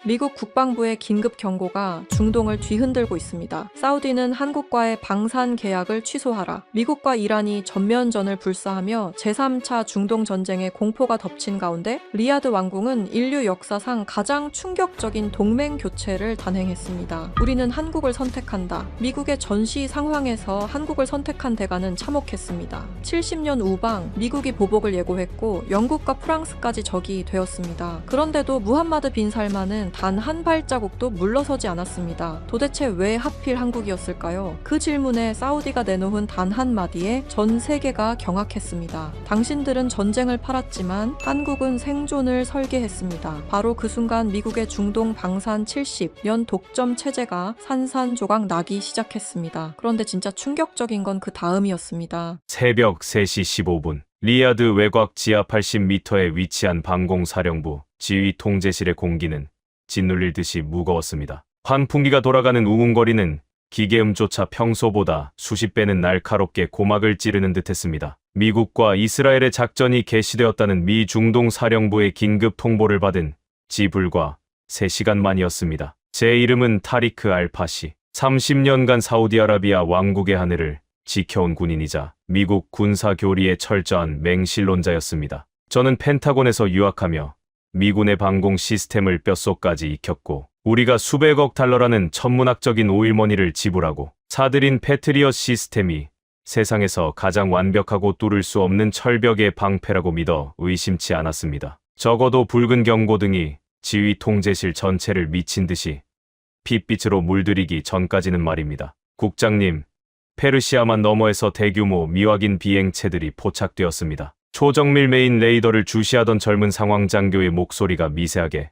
미국 국방부의 긴급 경고가 중동을 뒤흔들고 있습니다. 사우디는 한국과의 방산 계약을 취소하라. 미국과 이란이 전면전을 불사하며 제3차 중동 전쟁의 공포가 덮친 가운데 리야드 왕궁은 인류 역사상 가장 충격적인 동맹 교체를 단행했습니다. 우리는 한국을 선택한다. 미국의 전시 상황에서 한국을 선택한 대가는 참혹했습니다. 70년 우방 미국이 보복을 예고했고 영국과 프랑스까지 적이 되었습니다. 그런데도 무함마드 빈 살만은 단 한 발자국도 물러서지 않았습니다. 도대체 왜 하필 한국이었을까요? 그 질문에 사우디가 내놓은 단 한마디에 전 세계가 경악했습니다. 당신들은 전쟁을 팔았지만 한국은 생존을 설계했습니다. 바로 그 순간 미국의 중동 방산 70년 독점 체제가 산산조각 나기 시작했습니다. 그런데 진짜 충격적인 건 그 다음이었습니다. 새벽 3시 15분 리야드 외곽 지하 80m에 위치한 방공사령부 지휘 통제실의 공기는 짓눌릴 듯이 무거웠습니다. 환풍기가 돌아가는 우웅거리는 기계음조차 평소보다 수십 배는 날카롭게 고막을 찌르는 듯했습니다. 미국과 이스라엘의 작전이 개시되었다는 미 중동 사령부의 긴급 통보를 받은 지 불과 3시간 만이었습니다. 제 이름은 타리크 알파시. 30년간 사우디아라비아 왕국의 하늘을 지켜온 군인이자 미국 군사교리의 철저한 맹신론자였습니다. 저는 펜타곤에서 유학하며 미군의 방공 시스템을 뼛속까지 익혔고 우리가 수백억 달러라는 천문학적인 오일머니를 지불하고 사들인 패트리엇 시스템이 세상에서 가장 완벽하고 뚫을 수 없는 철벽의 방패라고 믿어 의심치 않았습니다. 적어도 붉은 경고등이 지휘 통제실 전체를 미친 듯이 핏빛으로 물들이기 전까지는 말입니다. 국장님, 페르시아만 너머에서 대규모 미확인 비행체들이 포착되었습니다. 초정밀 메인 레이더를 주시하던 젊은 상황장교의 목소리가 미세하게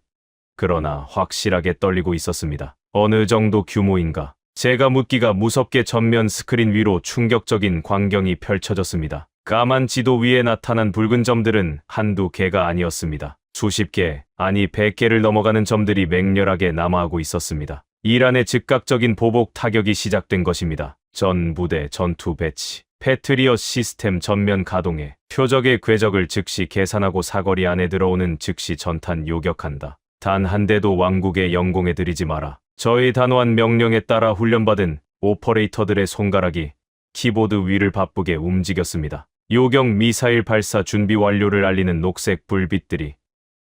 그러나 확실하게 떨리고 있었습니다. 어느 정도 규모인가? 제가 묻기가 무섭게 전면 스크린 위로 충격적인 광경이 펼쳐졌습니다. 까만 지도 위에 나타난 붉은 점들은 한두 개가 아니었습니다. 수십 개, 아니 100개를 넘어가는 점들이 맹렬하게 남하하고 있었습니다. 이란의 즉각적인 보복 타격이 시작된 것입니다. 전 부대 전투 배치, 패트리엇 시스템 전면 가동해 표적의 궤적을 즉시 계산하고 사거리 안에 들어오는 즉시 전탄 요격한다. 단 한 대도 왕국의 영공에 들이지 마라. 저의 단호한 명령에 따라 훈련받은 오퍼레이터들의 손가락이 키보드 위를 바쁘게 움직였습니다. 요격 미사일 발사 준비 완료를 알리는 녹색 불빛들이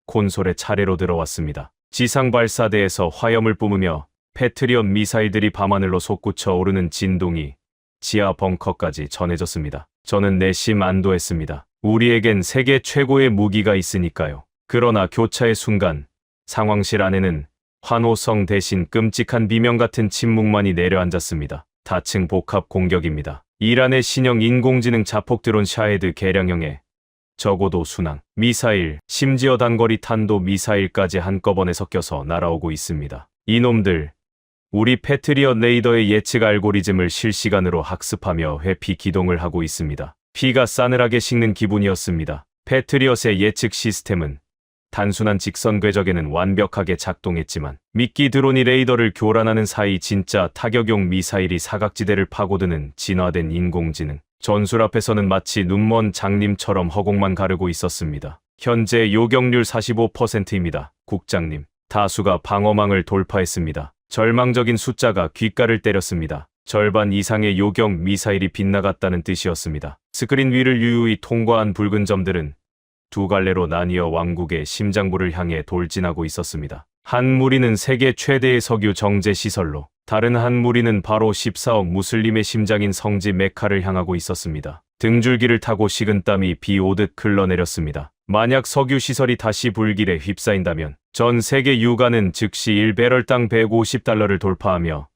콘솔에 차례로 들어왔습니다. 지상 발사대에서 화염을 뿜으며 패트리엇 미사일들이 밤하늘로 솟구쳐 오르는 진동이 지하 벙커까지 전해졌습니다. 저는 내심 안도했습니다. 우리에겐 세계 최고의 무기가 있으니까요. 그러나 교차의 순간 상황실 안에는 환호성 대신 끔찍한 비명 같은 침묵만이 내려앉았습니다. 다층 복합 공격입니다. 이란의 신형 인공지능 자폭 드론 샤헤드 개량형에 적어도 순항, 미사일, 심지어 단거리 탄도 미사일까지 한꺼번에 섞여서 날아오고 있습니다. 이놈들, 우리 패트리엇 레이더의 예측 알고리즘을 실시간으로 학습하며 회피 기동을 하고 있습니다. 피가 싸늘하게 식는 기분이었습니다. 패트리엇의 예측 시스템은 단순한 직선 궤적에는 완벽하게 작동했지만 미끼 드론이 레이더를 교란하는 사이 진짜 타격용 미사일이 사각지대를 파고드는 진화된 인공지능. 전술 앞에서는 마치 눈먼 장님처럼 허공만 가르고 있었습니다. 현재 요격률 45%입니다. 국장님, 다수가 방어망을 돌파했습니다. 절망적인 숫자가 귓가를 때렸습니다. 절반 이상의 요격 미사일이 빗나갔다는 뜻이었습니다. 스크린 위를 유유히 통과한 붉은 점들은 두 갈래로 나뉘어 왕국의 심장부를 향해 돌진하고 있었습니다. 한 무리는 세계 최대의 석유 정제 시설로, 다른 한 무리는 바로 14억 무슬림의 심장인 성지 메카를 향하고 있었습니다. 등줄기를 타고 식은땀이 비 오듯 흘러내렸습니다. 만약 석유 시설이 다시 불길에 휩싸인다면 전 세계 유가는 즉시 1배럴당 150달러를 돌파하며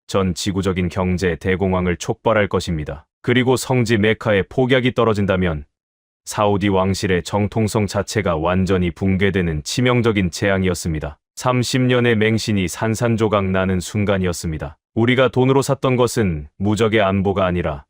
전 지구적인 경제 대공황을 촉발할 것입니다. 그리고 성지 메카에 폭약이 떨어진다면 사우디 왕실의 정통성 자체가 완전히 붕괴되는 치명적인 재앙이었습니다. 30년의 맹신이 산산조각 나는 순간이었습니다. 우리가 돈으로 샀던 것은 무적의 안보가 아니라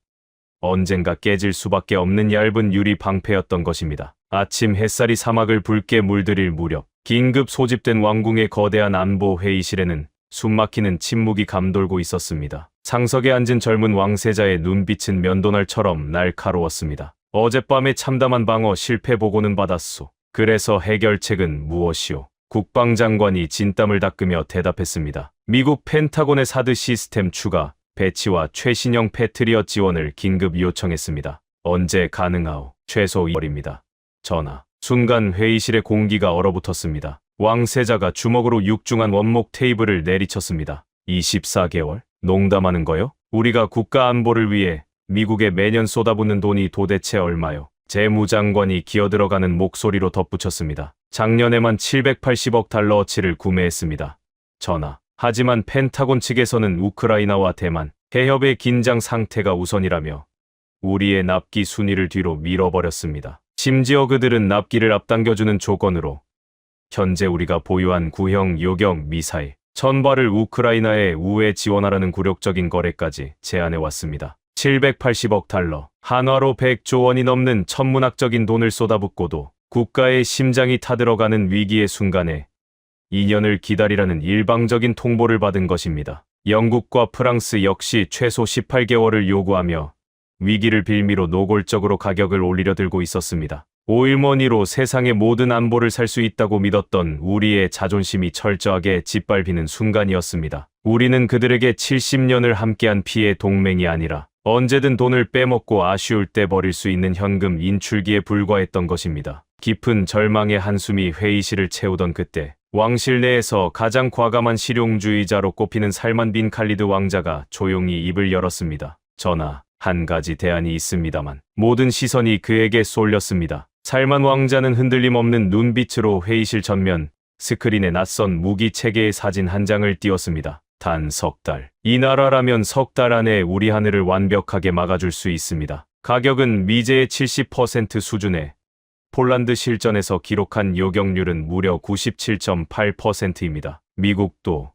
언젠가 깨질 수밖에 없는 얇은 유리 방패였던 것입니다. 아침 햇살이 사막을 붉게 물들일 무렵 긴급 소집된 왕궁의 거대한 안보 회의실에는 숨막히는 침묵이 감돌고 있었습니다. 상석에 앉은 젊은 왕세자의 눈빛은 면도날처럼 날카로웠습니다. 어젯밤에 참담한 방어 실패 보고는 받았소. 그래서 해결책은 무엇이오? 국방장관이 진땀을 닦으며 대답했습니다. 미국 펜타곤의 사드 시스템 추가, 배치와 최신형 패트리엇 지원을 긴급 요청했습니다. 언제 가능하오? 최소 2월입니다. 전하. 순간 회의실의 공기가 얼어붙었습니다. 왕세자가 주먹으로 육중한 원목 테이블을 내리쳤습니다. 24개월? 농담하는 거요? 우리가 국가 안보를 위해 미국에 매년 쏟아붓는 돈이 도대체 얼마요? 재무장관이 기어들어가는 목소리로 덧붙였습니다. 작년에만 780억 달러어치를 구매했습니다. 전하. 하지만 펜타곤 측에서는 우크라이나와 대만, 해협의 긴장 상태가 우선이라며 우리의 납기 순위를 뒤로 밀어버렸습니다. 심지어 그들은 납기를 앞당겨주는 조건으로 현재 우리가 보유한 구형 요격 미사일 1000발을 우크라이나에 우회 지원하라는 굴욕적인 거래까지 제안해왔습니다. 780억 달러, 한화로 100조 원이 넘는 천문학적인 돈을 쏟아붓고도 국가의 심장이 타들어가는 위기의 순간에 2년을 기다리라는 일방적인 통보를 받은 것입니다. 영국과 프랑스 역시 최소 18개월을 요구하며 위기를 빌미로 노골적으로 가격을 올리려 들고 있었습니다. 오일머니로 세상의 모든 안보를 살 수 있다고 믿었던 우리의 자존심이 철저하게 짓밟히는 순간이었습니다. 우리는 그들에게 70년을 함께한 피해 동맹이 아니라 언제든 돈을 빼먹고 아쉬울 때 버릴 수 있는 현금 인출기에 불과했던 것입니다. 깊은 절망의 한숨이 회의실을 채우던 그때 왕실 내에서 가장 과감한 실용주의자로 꼽히는 살만 빈 칼리드 왕자가 조용히 입을 열었습니다. 전하, 한 가지 대안이 있습니다만 모든 시선이 그에게 쏠렸습니다. 살만 왕자는 흔들림 없는 눈빛으로 회의실 전면 스크린에 낯선 무기 체계의 사진 한 장을 띄웠습니다. 단 석 달. 이 나라라면 석 달 안에 우리 하늘을 완벽하게 막아줄 수 있습니다. 가격은 미제의 70% 수준에 폴란드 실전에서 기록한 요격률은 무려 97.8%입니다. 미국도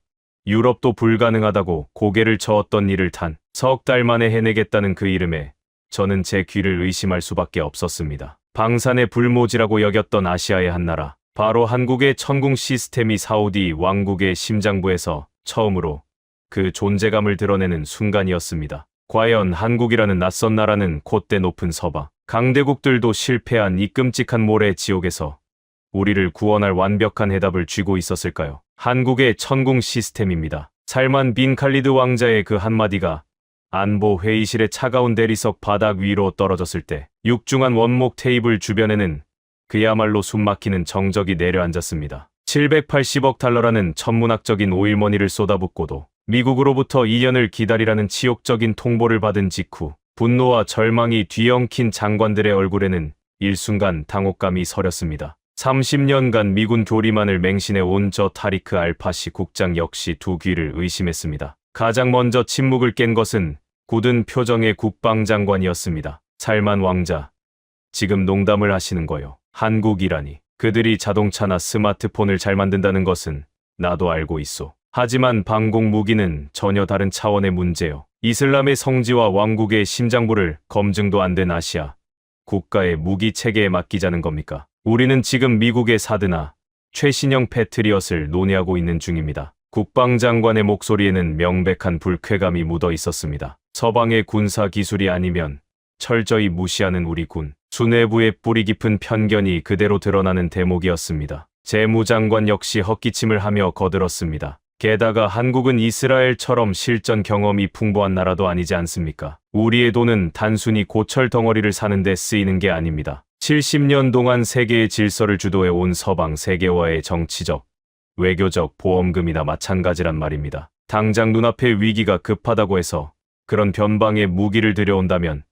유럽도 불가능하다고 고개를 저었던 일을 단 석 달 만에 해내겠다는 그 이름에 저는 제 귀를 의심할 수밖에 없었습니다. 방산의 불모지라고 여겼던 아시아의 한 나라, 바로 한국의 천궁 시스템이 사우디 왕국의 심장부에서 처음으로 그 존재감을 드러내는 순간이었습니다. 과연 한국이라는 낯선 나라는 콧대 높은 서방, 강대국들도 실패한 이 끔찍한 모래 지옥에서 우리를 구원할 완벽한 해답을 쥐고 있었을까요? 한국의 천궁 시스템입니다. 살만 빈 칼리드 왕자의 그 한마디가 안보 회의실의 차가운 대리석 바닥 위로 떨어졌을 때 육중한 원목 테이블 주변에는 그야말로 숨막히는 정적이 내려앉았습니다. 780억 달러라는 천문학적인 오일머니를 쏟아붓고도 미국으로부터 2년을 기다리라는 치욕적인 통보를 받은 직후 분노와 절망이 뒤엉킨 장관들의 얼굴에는 일순간 당혹감이 서렸습니다. 30년간 미군 교리만을 맹신해 온 저 타리크 알파시 국장 역시 두 귀를 의심했습니다. 가장 먼저 침묵을 깬 것은 굳은 표정의 국방장관이었습니다. 살만 왕자, 지금 농담을 하시는 거요. 한국이라니. 그들이 자동차나 스마트폰을 잘 만든다는 것은 나도 알고 있소. 하지만 방공 무기는 전혀 다른 차원의 문제요. 이슬람의 성지와 왕국의 심장부를 검증도 안 된 아시아 국가의 무기 체계에 맡기자는 겁니까? 우리는 지금 미국의 사드나 최신형 패트리엇을 논의하고 있는 중입니다. 국방장관의 목소리에는 명백한 불쾌감이 묻어 있었습니다. 서방의 군사 기술이 아니면 철저히 무시하는 우리 군. 수뇌부의 뿌리 깊은 편견이 그대로 드러나는 대목이었습니다. 재무장관 역시 헛기침을 하며 거들었습니다. 게다가 한국은 이스라엘처럼 실전 경험이 풍부한 나라도 아니지 않습니까? 우리의 돈은 단순히 고철 덩어리를 사는 데 쓰이는 게 아닙니다. 70년 동안 세계의 질서를 주도해 온 서방 세계와의 정치적, 외교적 보험금이나 마찬가지란 말입니다. 당장 눈앞의 위기가 급하다고 해서 그런 변방의 무기를 들여온다면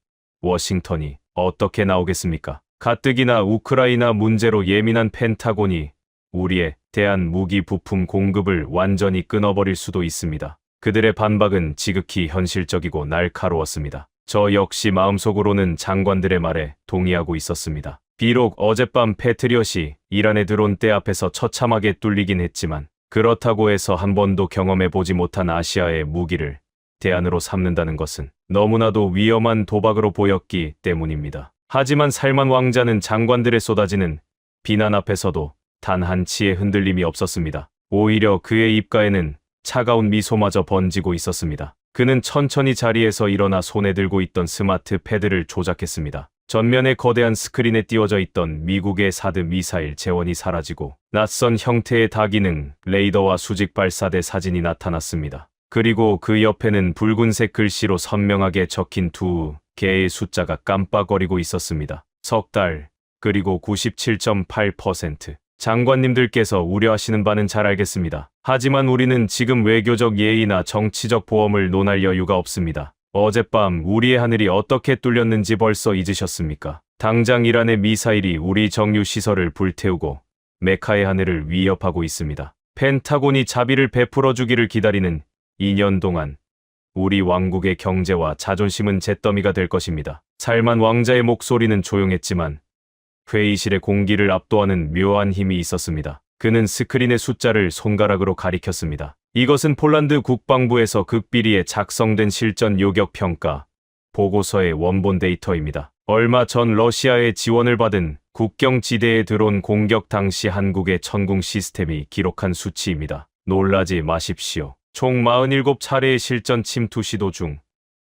워싱턴이 어떻게 나오겠습니까? 가뜩이나 우크라이나 문제로 예민한 펜타곤이 우리의 대한 무기 부품 공급을 완전히 끊어버릴 수도 있습니다. 그들의 반박은 지극히 현실적이고 날카로웠습니다. 저 역시 마음속으로는 장관들의 말에 동의하고 있었습니다. 비록 어젯밤 패트리엇이 이란에 들어온 때 앞에서 처참하게 뚫리긴 했지만 그렇다고 해서 한 번도 경험해보지 못한 아시아의 무기를 대안으로 삼는다는 것은 너무나도 위험한 도박으로 보였기 때문입니다. 하지만 살만 왕자는 장관들의 쏟아지는 비난 앞에서도 단 한치의 흔들림이 없었습니다. 오히려 그의 입가에는 차가운 미소마저 번지고 있었습니다. 그는 천천히 자리에서 일어나 손에 들고 있던 스마트 패드를 조작했습니다. 전면에 거대한 스크린에 띄워져 있던 미국의 사드 미사일 재원이 사라지고 낯선 형태의 다기능 레이더와 수직 발사대 사진이 나타났습니다. 그리고 그 옆에는 붉은색 글씨로 선명하게 적힌 두 개의 숫자가 깜빡거리고 있었습니다. 석 달, 그리고 97.8%. 장관님들께서 우려하시는 바는 잘 알겠습니다. 하지만 우리는 지금 외교적 예의나 정치적 보험을 논할 여유가 없습니다. 어젯밤 우리의 하늘이 어떻게 뚫렸는지 벌써 잊으셨습니까? 당장 이란의 미사일이 우리 정유 시설을 불태우고 메카의 하늘을 위협하고 있습니다. 펜타곤이 자비를 베풀어 주기를 기다리는 2년 동안 우리 왕국의 경제와 자존심은 잿더미가 될 것입니다. 살만 왕자의 목소리는 조용했지만 회의실의 공기를 압도하는 묘한 힘이 있었습니다. 그는 스크린의 숫자를 손가락으로 가리켰습니다. 이것은 폴란드 국방부에서 극비리에 작성된 실전 요격 평가 보고서의 원본 데이터입니다. 얼마 전 러시아의 지원을 받은 국경 지대에 드론 공격 당시 한국의 천궁 시스템이 기록한 수치입니다. 놀라지 마십시오. 총 47차례의 실전 침투 시도 중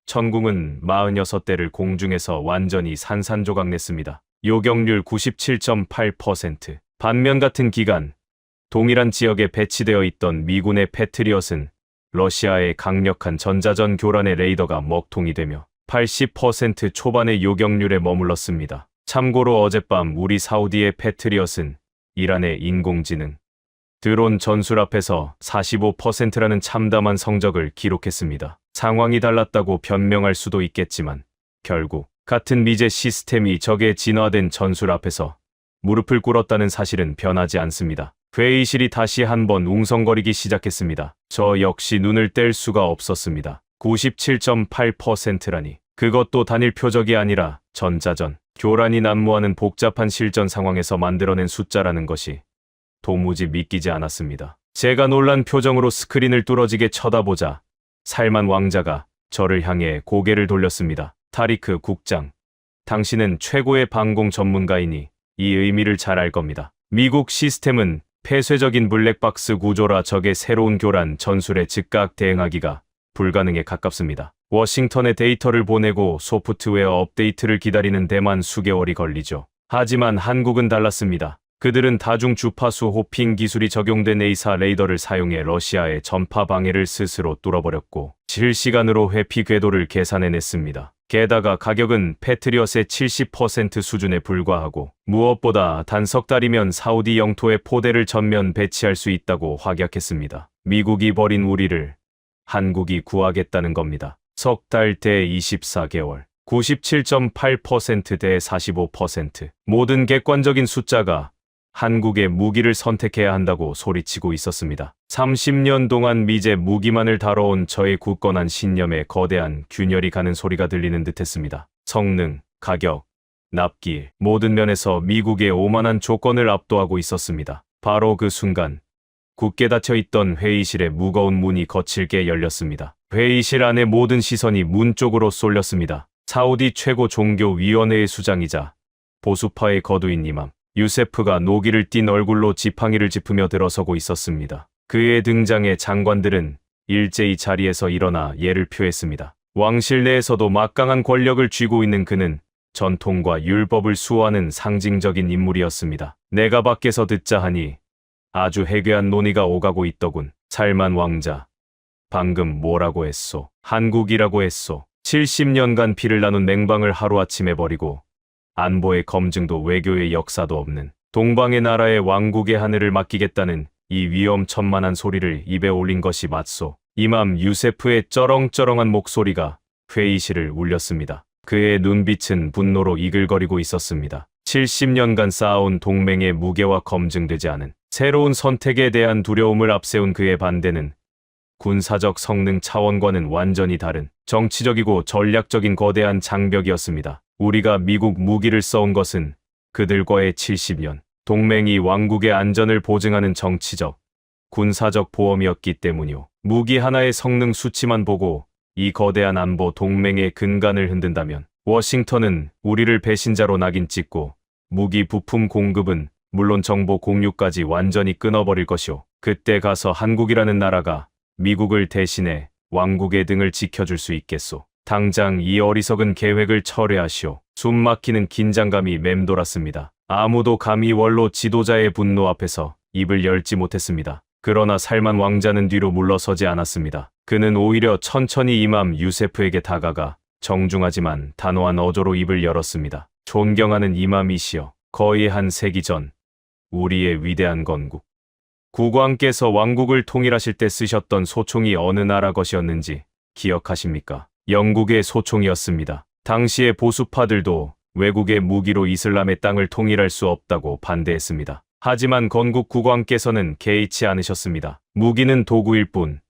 천궁은 46대를 공중에서 완전히 산산조각냈습니다. 요격률 97.8%. 반면 같은 기간 동일한 지역에 배치되어 있던 미군의 패트리엇은 러시아의 강력한 전자전 교란의 레이더가 먹통이 되며 80% 초반의 요격률에 머물렀습니다. 참고로 어젯밤 우리 사우디의 패트리엇은 이란의 인공지능 드론 전술 앞에서 45%라는 참담한 성적을 기록했습니다. 상황이 달랐다고 변명할 수도 있겠지만 결국 같은 미제 시스템이 적의 진화된 전술 앞에서 무릎을 꿇었다는 사실은 변하지 않습니다. 회의실이 다시 한번 웅성거리기 시작했습니다. 저 역시 눈을 뗄 수가 없었습니다. 97.8%라니. 그것도 단일 표적이 아니라 전자전, 교란이 난무하는 복잡한 실전 상황에서 만들어낸 숫자라는 것이 도무지 믿기지 않았습니다. 제가 놀란 표정으로 스크린을 뚫어지게 쳐다보자 살만 왕자가 저를 향해 고개를 돌렸습니다. 타리크 국장, 당신은 최고의 방공 전문가이니 이 의미를 잘 알 겁니다. 미국 시스템은 폐쇄적인 블랙박스 구조라 적의 새로운 교란 전술에 즉각 대응하기가 불가능에 가깝습니다. 워싱턴에 데이터를 보내고 소프트웨어 업데이트를 기다리는 데만 수개월이 걸리죠. 하지만 한국은 달랐습니다. 그들은 다중 주파수 호핑 기술이 적용된 A사 레이더를 사용해 러시아의 전파 방해를 스스로 뚫어버렸고 실시간으로 회피 궤도를 계산해냈습니다. 게다가 가격은 패트리엇의 70% 수준에 불과하고 무엇보다 단 석 달이면 사우디 영토에 포대를 전면 배치할 수 있다고 확약했습니다. 미국이 버린 우리를 한국이 구하겠다는 겁니다. 석 달 대 24개월, 97.8% 대 45%. 모든 객관적인 숫자가 한국의 무기를 선택해야 한다고 소리치고 있었습니다. 30년 동안 미제 무기만을 다뤄온 저의 굳건한 신념에 거대한 균열이 가는 소리가 들리는 듯했습니다. 성능, 가격, 납기, 모든 면에서 미국의 오만한 조건을 압도하고 있었습니다. 바로 그 순간 굳게 닫혀있던 회의실의 무거운 문이 거칠게 열렸습니다. 회의실 안의 모든 시선이 문 쪽으로 쏠렸습니다. 사우디 최고 종교위원회의 수장이자 보수파의 거두인 이맘 유세프가 노기를 띤 얼굴로 지팡이를 짚으며 들어서고 있었습니다. 그의 등장에 장관들은 일제히 자리에서 일어나 예를 표했습니다. 왕실 내에서도 막강한 권력을 쥐고 있는 그는 전통과 율법을 수호하는 상징적인 인물이었습니다. 내가 밖에서 듣자 하니 아주 해괴한 논의가 오가고 있더군. 살만 왕자, 방금 뭐라고 했소? 한국이라고 했소. 70년간 피를 나눈 맹방을 하루아침에 버리고 안보의 검증도 외교의 역사도 없는 동방의 나라의 왕국의 하늘을 맡기겠다는 이 위험천만한 소리를 입에 올린 것이 맞소. 이맘 유세프의 쩌렁쩌렁한 목소리가 회의실을 울렸습니다. 그의 눈빛은 분노로 이글거리고 있었습니다. 70년간 쌓아온 동맹의 무게와 검증되지 않은 새로운 선택에 대한 두려움을 앞세운 그의 반대는 군사적 성능 차원과는 완전히 다른 정치적이고 전략적인 거대한 장벽이었습니다. 우리가 미국 무기를 써온 것은 그들과의 70년 동맹이 왕국의 안전을 보증하는 정치적, 군사적 보험이었기 때문이오. 무기 하나의 성능 수치만 보고 이 거대한 안보 동맹의 근간을 흔든다면 워싱턴은 우리를 배신자로 낙인 찍고 무기 부품 공급은 물론 정보 공유까지 완전히 끊어버릴 것이오. 그때 가서 한국이라는 나라가 미국을 대신해 왕국의 등을 지켜줄 수 있겠소. 당장 이 어리석은 계획을 철회하시오. 숨막히는 긴장감이 맴돌았습니다. 아무도 감히 원로 지도자의 분노 앞에서 입을 열지 못했습니다. 그러나 살만 왕자는 뒤로 물러서지 않았습니다. 그는 오히려 천천히 이맘 유세프에게 다가가 정중하지만 단호한 어조로 입을 열었습니다. 존경하는 이맘이시여, 거의 한 세기 전 우리의 위대한 건국 국왕께서 왕국을 통일하실 때 쓰셨던 소총이 어느 나라 것이었는지 기억하십니까? 영국의 소총이었습니다. 당시의 보수파들도 외국의 무기로 이슬람의 땅을 통일할 수 없다고 반대했습니다. 하지만 건국 국왕께서는 개의치 않으셨습니다. 무기는 도구일 뿐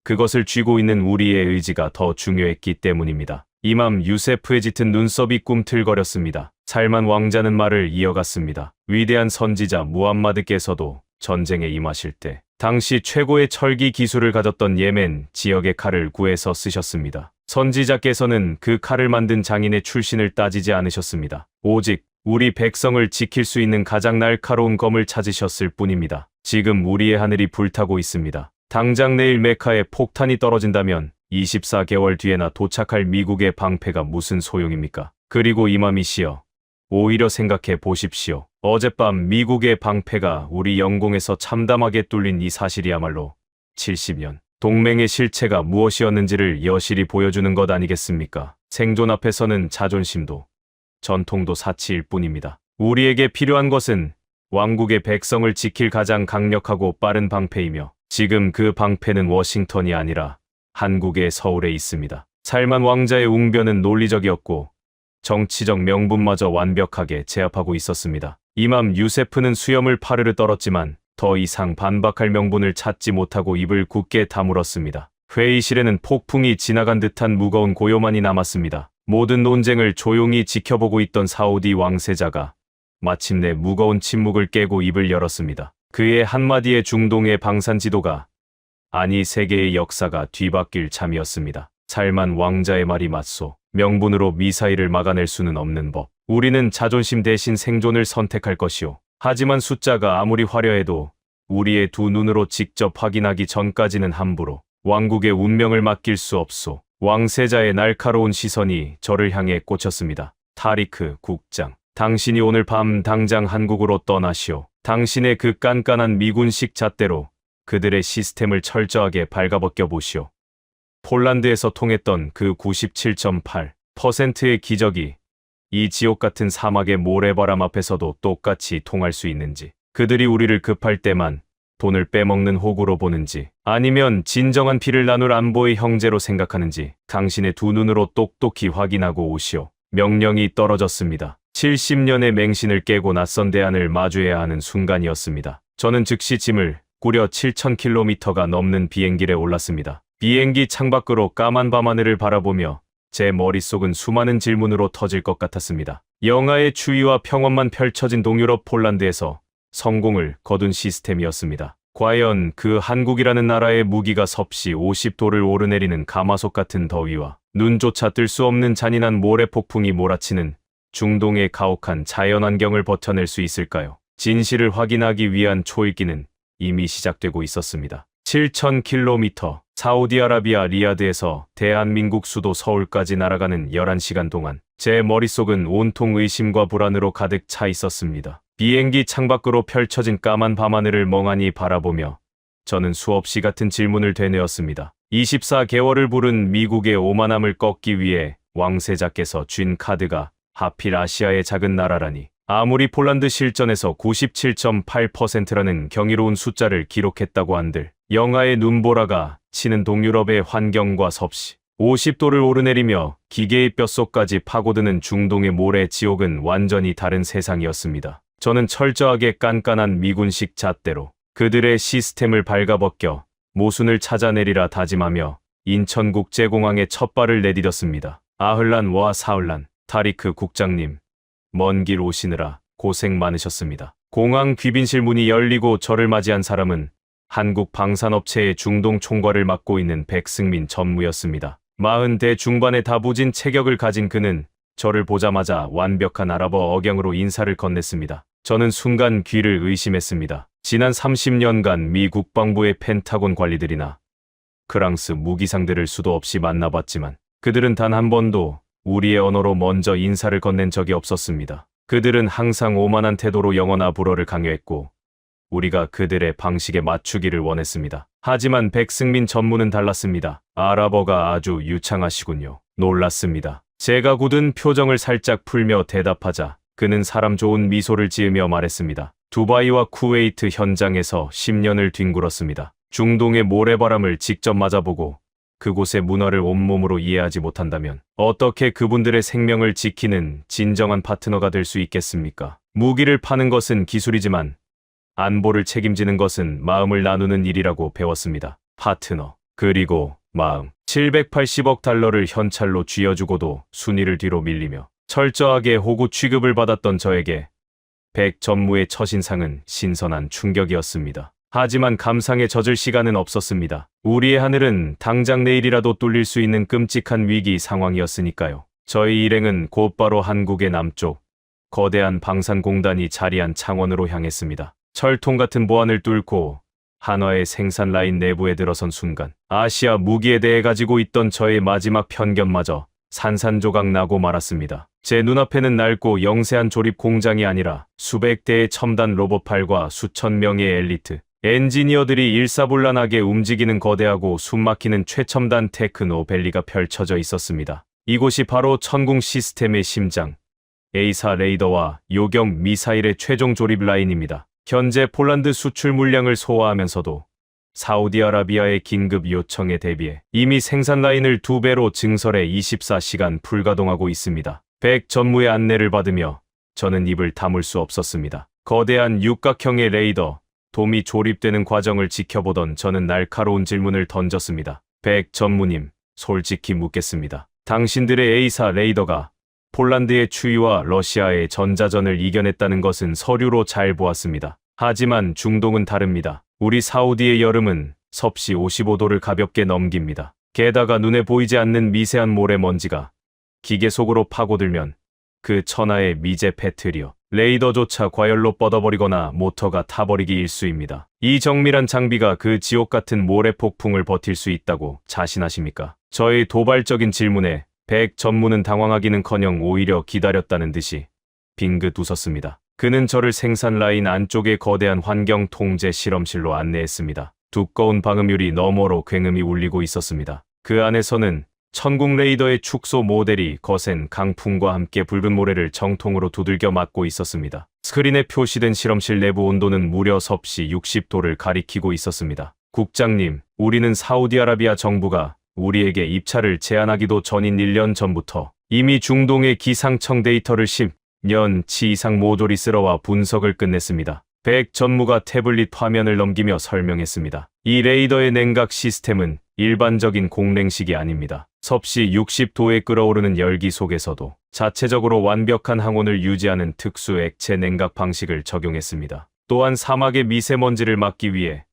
그것을 쥐고 있는 우리의 의지가 더 중요했기 때문입니다. 이맘 유세프의 짙은 눈썹이 꿈틀거렸습니다. 살만 왕자는 말을 이어갔습니다. 위대한 선지자 무함마드께서도 전쟁에 임하실 때 당시 최고의 철기 기술을 가졌던 예멘 지역의 칼을 구해서 쓰셨습니다. 선지자께서는 그 칼을 만든 장인의 출신을 따지지 않으셨습니다. 오직 우리 백성을 지킬 수 있는 가장 날카로운 검을 찾으셨을 뿐입니다. 지금 우리의 하늘이 불타고 있습니다. 당장 내일 메카에 폭탄이 떨어진다면 24개월 뒤에나 도착할 미국의 방패가 무슨 소용입니까? 그리고 이맘이시여, 오히려 생각해 보십시오. 어젯밤 미국의 방패가 우리 영공에서 참담하게 뚫린 이 사실이야말로 70년 동맹의 실체가 무엇이었는지를 여실히 보여주는 것 아니겠습니까? 생존 앞에서는 자존심도 전통도 사치일 뿐입니다. 우리에게 필요한 것은 왕국의 백성을 지킬 가장 강력하고 빠른 방패이며 지금 그 방패는 워싱턴이 아니라 한국의 서울에 있습니다. 살만 왕자의 웅변은 논리적이었고 정치적 명분마저 완벽하게 제압하고 있었습니다. 이맘 유세프는 수염을 파르르 떨었지만 더 이상 반박할 명분을 찾지 못하고 입을 굳게 다물었습니다. 회의실에는 폭풍이 지나간 듯한 무거운 고요만이 남았습니다. 모든 논쟁을 조용히 지켜보고 있던 사우디 왕세자가 마침내 무거운 침묵을 깨고 입을 열었습니다. 그의 한마디에 중동의 방산 지도가, 아니 세계의 역사가 뒤바뀔 참이었습니다. 살만 왕자의 말이 맞소. 명분으로 미사일을 막아낼 수는 없는 법. 우리는 자존심 대신 생존을 선택할 것이오. 하지만 숫자가 아무리 화려해도 우리의 두 눈으로 직접 확인하기 전까지는 함부로 왕국의 운명을 맡길 수 없소. 왕세자의 날카로운 시선이 저를 향해 꽂혔습니다. 타리크 국장, 당신이 오늘 밤 당장 한국으로 떠나시오. 당신의 그 깐깐한 미군식 잣대로 그들의 시스템을 철저하게 발가벗겨 보시오. 폴란드에서 통했던 그 97.8%의 기적이 이 지옥 같은 사막의 모래바람 앞에서도 똑같이 통할 수 있는지, 그들이 우리를 급할 때만 돈을 빼먹는 호구로 보는지, 아니면 진정한 피를 나눌 안보의 형제로 생각하는지 당신의 두 눈으로 똑똑히 확인하고 오시오. 명령이 떨어졌습니다. 70년의 맹신을 깨고 낯선 대안을 마주해야 하는 순간이었습니다. 저는 즉시 짐을 꾸려 7,000km가 넘는 비행기에 올랐습니다. 비행기 창밖으로 까만 밤하늘을 바라보며 제 머릿속은 수많은 질문으로 터질 것 같았습니다. 영하의 추위와 평원만 펼쳐진 동유럽 폴란드에서 성공을 거둔 시스템이었습니다. 과연 그 한국이라는 나라의 무기가 섭씨 50도를 오르내리는 가마솥 같은 더위와 눈조차 뜰 수 없는 잔인한 모래폭풍이 몰아치는 중동의 가혹한 자연환경을 버텨낼 수 있을까요? 진실을 확인하기 위한 초읽기는 이미 시작되고 있었습니다. 7,000km, 사우디아라비아 리야드에서 대한민국 수도 서울까지 날아가는 11시간 동안 제 머릿속은 온통 의심과 불안으로 가득 차 있었습니다. 비행기 창밖으로 펼쳐진 까만 밤하늘을 멍하니 바라보며 저는 수없이 같은 질문을 되뇌었습니다. 24개월을 부른 미국의 오만함을 꺾기 위해 왕세자께서 쥔 카드가 하필 아시아의 작은 나라라니. 아무리 폴란드 실전에서 97.8%라는 경이로운 숫자를 기록했다고 한들 영하의 눈보라가 치는 동유럽의 환경과 섭씨 50도를 오르내리며 기계의 뼛속까지 파고드는 중동의 모래 지옥은 완전히 다른 세상이었습니다. 저는 철저하게 깐깐한 미군식 잣대로 그들의 시스템을 발가벗겨 모순을 찾아내리라 다짐하며 인천국제공항에 첫 발을 내디뎠습니다. 아흘란 와 사흘란, 타리크 국장님, 먼 길 오시느라 고생 많으셨습니다. 공항 귀빈실 문이 열리고 저를 맞이한 사람은 한국 방산업체의 중동 총괄을 맡고 있는 백승민 전무였습니다. 40대 중반의 다부진 체격을 가진 그는 저를 보자마자 완벽한 아랍어 억양으로 인사를 건넸습니다. 저는 순간 귀를 의심했습니다. 지난 30년간 미 국방부의 펜타곤 관리들이나 프랑스 무기상들을 수도 없이 만나봤지만 그들은 단 한 번도 우리의 언어로 먼저 인사를 건넨 적이 없었습니다. 그들은 항상 오만한 태도로 영어나 불어를 강요했고 우리가 그들의 방식에 맞추기를 원했습니다. 하지만 백승민 전무는 달랐습니다. 아랍어가 아주 유창하시군요. 놀랐습니다. 제가 굳은 표정을 살짝 풀며 대답하자 그는 사람 좋은 미소를 지으며 말했습니다. 두바이와 쿠웨이트 현장에서 10년을 뒹굴었습니다. 중동의 모래바람을 직접 맞아보고 그곳의 문화를 온몸으로 이해하지 못한다면 어떻게 그분들의 생명을 지키는 진정한 파트너가 될 수 있겠습니까? 무기를 파는 것은 기술이지만 안보를 책임지는 것은 마음을 나누는 일이라고 배웠습니다. 파트너, 그리고 마음. 780억 달러를 현찰로 쥐어주고도 순위를 뒤로 밀리며 철저하게 호구 취급을 받았던 저에게 백 전무의 첫인상은 신선한 충격이었습니다. 하지만 감상에 젖을 시간은 없었습니다. 우리의 하늘은 당장 내일이라도 뚫릴 수 있는 끔찍한 위기 상황이었으니까요. 저희 일행은 곧바로 한국의 남쪽 거대한 방산공단이 자리한 창원으로 향했습니다. 철통 같은 보안을 뚫고 한화의 생산 라인 내부에 들어선 순간 아시아 무기에 대해 가지고 있던 저의 마지막 편견마저 산산조각 나고 말았습니다. 제 눈앞에는 낡고 영세한 조립 공장이 아니라 수백 대의 첨단 로봇팔과 수천 명의 엘리트 엔지니어들이 일사불란하게 움직이는 거대하고 숨막히는 최첨단 테크노밸리가 펼쳐져 있었습니다. 이곳이 바로 천궁 시스템의 심장, A사 레이더와 요격 미사일의 최종 조립 라인입니다. 현재 폴란드 수출 물량을 소화하면서도 사우디아라비아의 긴급 요청에 대비해 이미 생산 라인을 2배로 증설해 24시간 불가동하고 있습니다. 백 전무의 안내를 받으며 저는 입을 다물 수 없었습니다. 거대한 육각형의 레이더, 돔이 조립되는 과정을 지켜보던 저는 날카로운 질문을 던졌습니다. 백 전무님, 솔직히 묻겠습니다. 당신들의 A사 레이더가 폴란드의 추위와 러시아의 전자전을 이겨냈다는 것은 서류로 잘 보았습니다. 하지만 중동은 다릅니다. 우리 사우디의 여름은 섭씨 55도를 가볍게 넘깁니다. 게다가 눈에 보이지 않는 미세한 모래먼지가 기계 속으로 파고들면 그 천하의 미제 페트리어 레이더조차 과열로 뻗어버리거나 모터가 타버리기 일쑤입니다. 이 정밀한 장비가 그 지옥 같은 모래 폭풍을 버틸 수 있다고 자신하십니까? 저의 도발적인 질문에 백 전무는 당황하기는커녕 오히려 기다렸다는 듯이 빙긋 웃었습니다. 그는 저를 생산 라인 안쪽의 거대한 환경 통제 실험실로 안내했습니다. 두꺼운 방음유리 너머로 굉음이 울리고 있었습니다. 그 안에서는 천궁 레이더의 축소 모델이 거센 강풍과 함께 붉은 모래를 정통으로 두들겨 맞고 있었습니다. 스크린에 표시된 실험실 내부 온도는 무려 섭씨 60도를 가리키고 있었습니다. 국장님, 우리는 사우디아라비아 정부가 우리에게 입찰을 제안하기도 전인 1년 전부터 이미 중동의 기상청 데이터를 10년치 이상 모조리 쓸어와 분석을 끝냈습니다. 백 전무가 태블릿 화면을 넘기며 설명했습니다. 이 레이더의 냉각 시스템은 일반적인 공랭식이 아닙니다. 섭씨 60도에 끓어오르는 열기 속에서도 자체적으로 완벽한 항온을 유지하는 특수 액체 냉각 방식을 적용했습니다. 또한 사막의 미세먼지를 막기 위해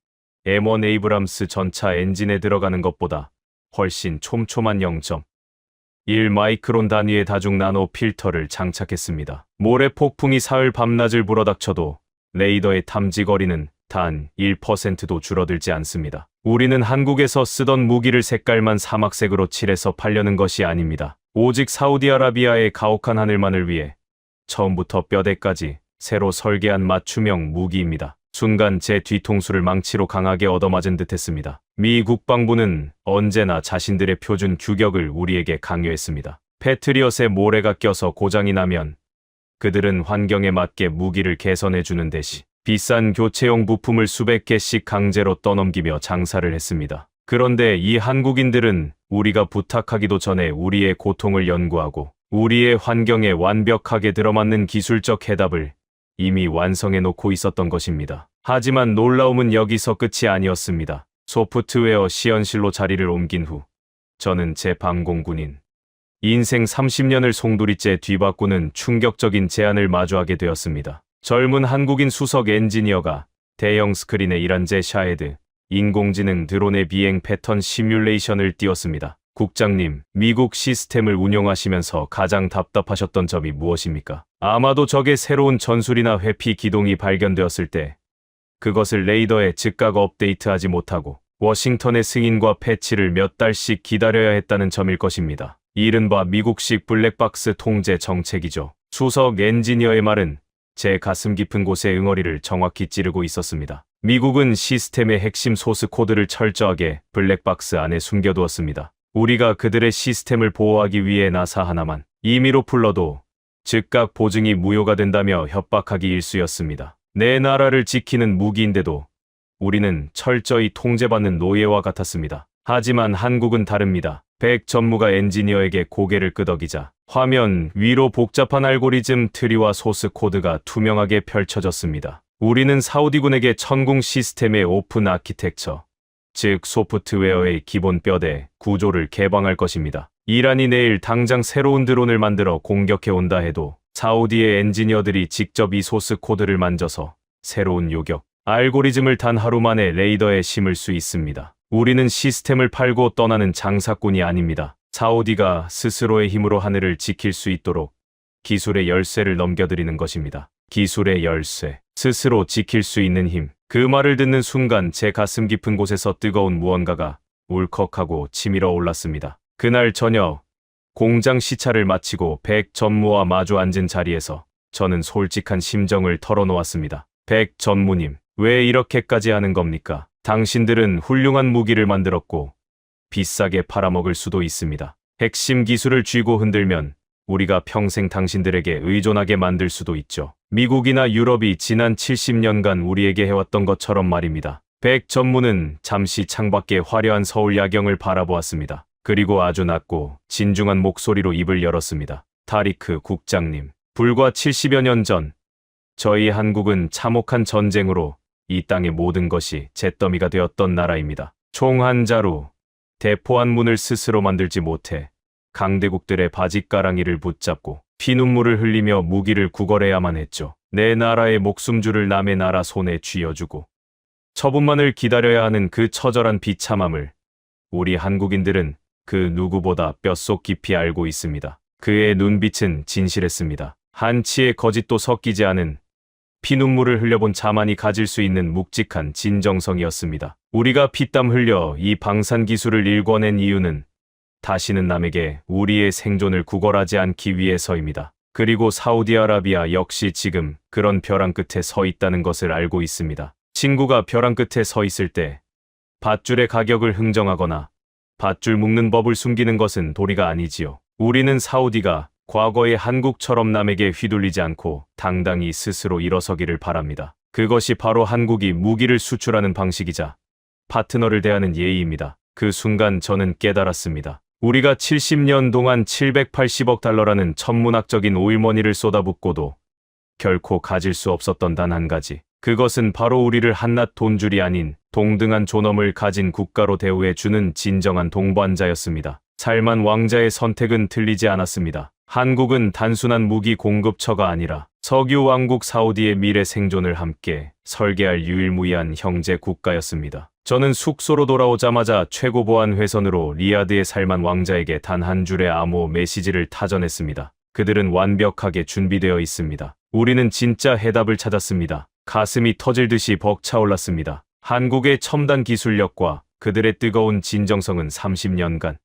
M1 에이브람스 전차 엔진에 들어가는 것보다 훨씬 촘촘한 0.1 마이크론 단위의 다중 나노 필터를 장착했습니다. 모래 폭풍이 사흘 밤낮을 불어닥쳐도 레이더의 탐지 거리는 단 1%도 줄어들지 않습니다. 우리는 한국에서 쓰던 무기를 색깔만 사막색으로 칠해서 팔려는 것이 아닙니다. 오직 사우디아라비아의 가혹한 하늘만을 위해 처음부터 뼈대까지 새로 설계한 맞춤형 무기입니다. 순간 제 뒤통수를 망치로 강하게 얻어맞은 듯했습니다. 미 국방부는 언제나 자신들의 표준 규격을 우리에게 강요했습니다. 패트리엇에 모래가 껴서 고장이 나면 그들은 환경에 맞게 무기를 개선해주는 대신 비싼 교체용 부품을 수백 개씩 강제로 떠넘기며 장사를 했습니다. 그런데 이 한국인들은 우리가 부탁하기도 전에 우리의 고통을 연구하고 우리의 환경에 완벽하게 들어맞는 기술적 해답을 이미 완성해 놓고 있었던 것입니다. 하지만 놀라움은 여기서 끝이 아니었습니다. 소프트웨어 시연실로 자리를 옮긴 후 저는 제 방공군인 인생 30년을 송두리째 뒤바꾸는 충격적인 제안을 마주하게 되었습니다. 젊은 한국인 수석 엔지니어가 대형 스크린에 이란제 샤헤드 인공지능 드론의 비행 패턴 시뮬레이션을 띄웠습니다. 국장님, 미국 시스템을 운용하시면서 가장 답답하셨던 점이 무엇입니까? 아마도 적의 새로운 전술이나 회피 기동이 발견되었을 때 그것을 레이더에 즉각 업데이트하지 못하고 워싱턴의 승인과 패치를 몇 달씩 기다려야 했다는 점일 것입니다. 이른바 미국식 블랙박스 통제 정책이죠. 수석 엔지니어의 말은 제 가슴 깊은 곳에 응어리를 정확히 찌르고 있었습니다. 미국은 시스템의 핵심 소스 코드를 철저하게 블랙박스 안에 숨겨두었습니다. 우리가 그들의 시스템을 보호하기 위해 나사 하나만 임의로 풀러도 즉각 보증이 무효가 된다며 협박하기 일쑤였습니다. 내 나라를 지키는 무기인데도 우리는 철저히 통제받는 노예와 같았습니다. 하지만 한국은 다릅니다. 백 전무가 엔지니어에게 고개를 끄덕이자 화면 위로 복잡한 알고리즘 트리와 소스 코드가 투명하게 펼쳐졌습니다. 우리는 사우디군에게 천궁 시스템의 오픈 아키텍처, 즉 소프트웨어의 기본 뼈대 구조를 개방할 것입니다. 이란이 내일 당장 새로운 드론을 만들어 공격해 온다 해도 사우디의 엔지니어들이 직접 이 소스 코드를 만져서 새로운 요격, 알고리즘을 단 하루 만에 레이더에 심을 수 있습니다. 우리는 시스템을 팔고 떠나는 장사꾼이 아닙니다. 사우디가 스스로의 힘으로 하늘을 지킬 수 있도록 기술의 열쇠를 넘겨드리는 것입니다. 기술의 열쇠, 스스로 지킬 수 있는 힘. 그 말을 듣는 순간 제 가슴 깊은 곳에서 뜨거운 무언가가 울컥하고 치밀어 올랐습니다. 그날 저녁 공장 시차를 마치고 백 전무와 마주 앉은 자리에서 저는 솔직한 심정을 털어놓았습니다. 백 전무님, 왜 이렇게까지 하는 겁니까? 당신들은 훌륭한 무기를 만들었고 비싸게 팔아먹을 수도 있습니다. 핵심 기술을 쥐고 흔들면 우리가 평생 당신들에게 의존하게 만들 수도 있죠. 미국이나 유럽이 지난 70년간 우리에게 해왔던 것처럼 말입니다. 백 전무는 잠시 창밖의 화려한 서울 야경을 바라보았습니다. 그리고 아주 낮고 진중한 목소리로 입을 열었습니다. 타리크 국장님, 불과 70여 년 전 저희 한국은 참혹한 전쟁으로 이 땅의 모든 것이 잿더미가 되었던 나라입니다. 총 한 자루, 대포한 문을 스스로 만들지 못해 강대국들의 바짓가랑이를 붙잡고 피눈물을 흘리며 무기를 구걸해야만 했죠. 내 나라의 목숨줄을 남의 나라 손에 쥐어주고 처분만을 기다려야 하는 그 처절한 비참함을 우리 한국인들은 그 누구보다 뼛속 깊이 알고 있습니다. 그의 눈빛은 진실했습니다. 한치의 거짓도 섞이지 않은 피눈물을 흘려본 자만이 가질 수 있는 묵직한 진정성이었습니다. 우리가 피땀 흘려 이 방산 기술을 일궈낸 이유는 다시는 남에게 우리의 생존을 구걸하지 않기 위해서입니다. 그리고 사우디아라비아 역시 지금 그런 벼랑 끝에 서 있다는 것을 알고 있습니다. 친구가 벼랑 끝에 서 있을 때 밧줄의 가격을 흥정하거나 밧줄 묶는 법을 숨기는 것은 도리가 아니지요. 우리는 사우디가 과거의 한국처럼 남에게 휘둘리지 않고 당당히 스스로 일어서기를 바랍니다. 그것이 바로 한국이 무기를 수출하는 방식이자 파트너를 대하는 예의입니다. 그 순간 저는 깨달았습니다. 우리가 70년 동안 780억 달러라는 천문학적인 오일머니를 쏟아붓고도 결코 가질 수 없었던 단 한 가지. 그것은 바로 우리를 한낱 돈줄이 아닌 동등한 존엄을 가진 국가로 대우해 주는 진정한 동반자였습니다. 살만 왕자의 선택은 틀리지 않았습니다. 한국은 단순한 무기 공급처가 아니라 석유 왕국 사우디의 미래 생존을 함께 설계할 유일무이한 형제 국가였습니다. 저는 숙소로 돌아오자마자 최고 보안 회선으로 리야드의 살만 왕자에게 단 한 줄의 암호 메시지를 타전했습니다. 그들은 완벽하게 준비되어 있습니다. 우리는 진짜 해답을 찾았습니다. 가슴이 터질 듯이 벅차올랐습니다. 한국의 첨단 기술력과 그들의 뜨거운 진정성은 30년간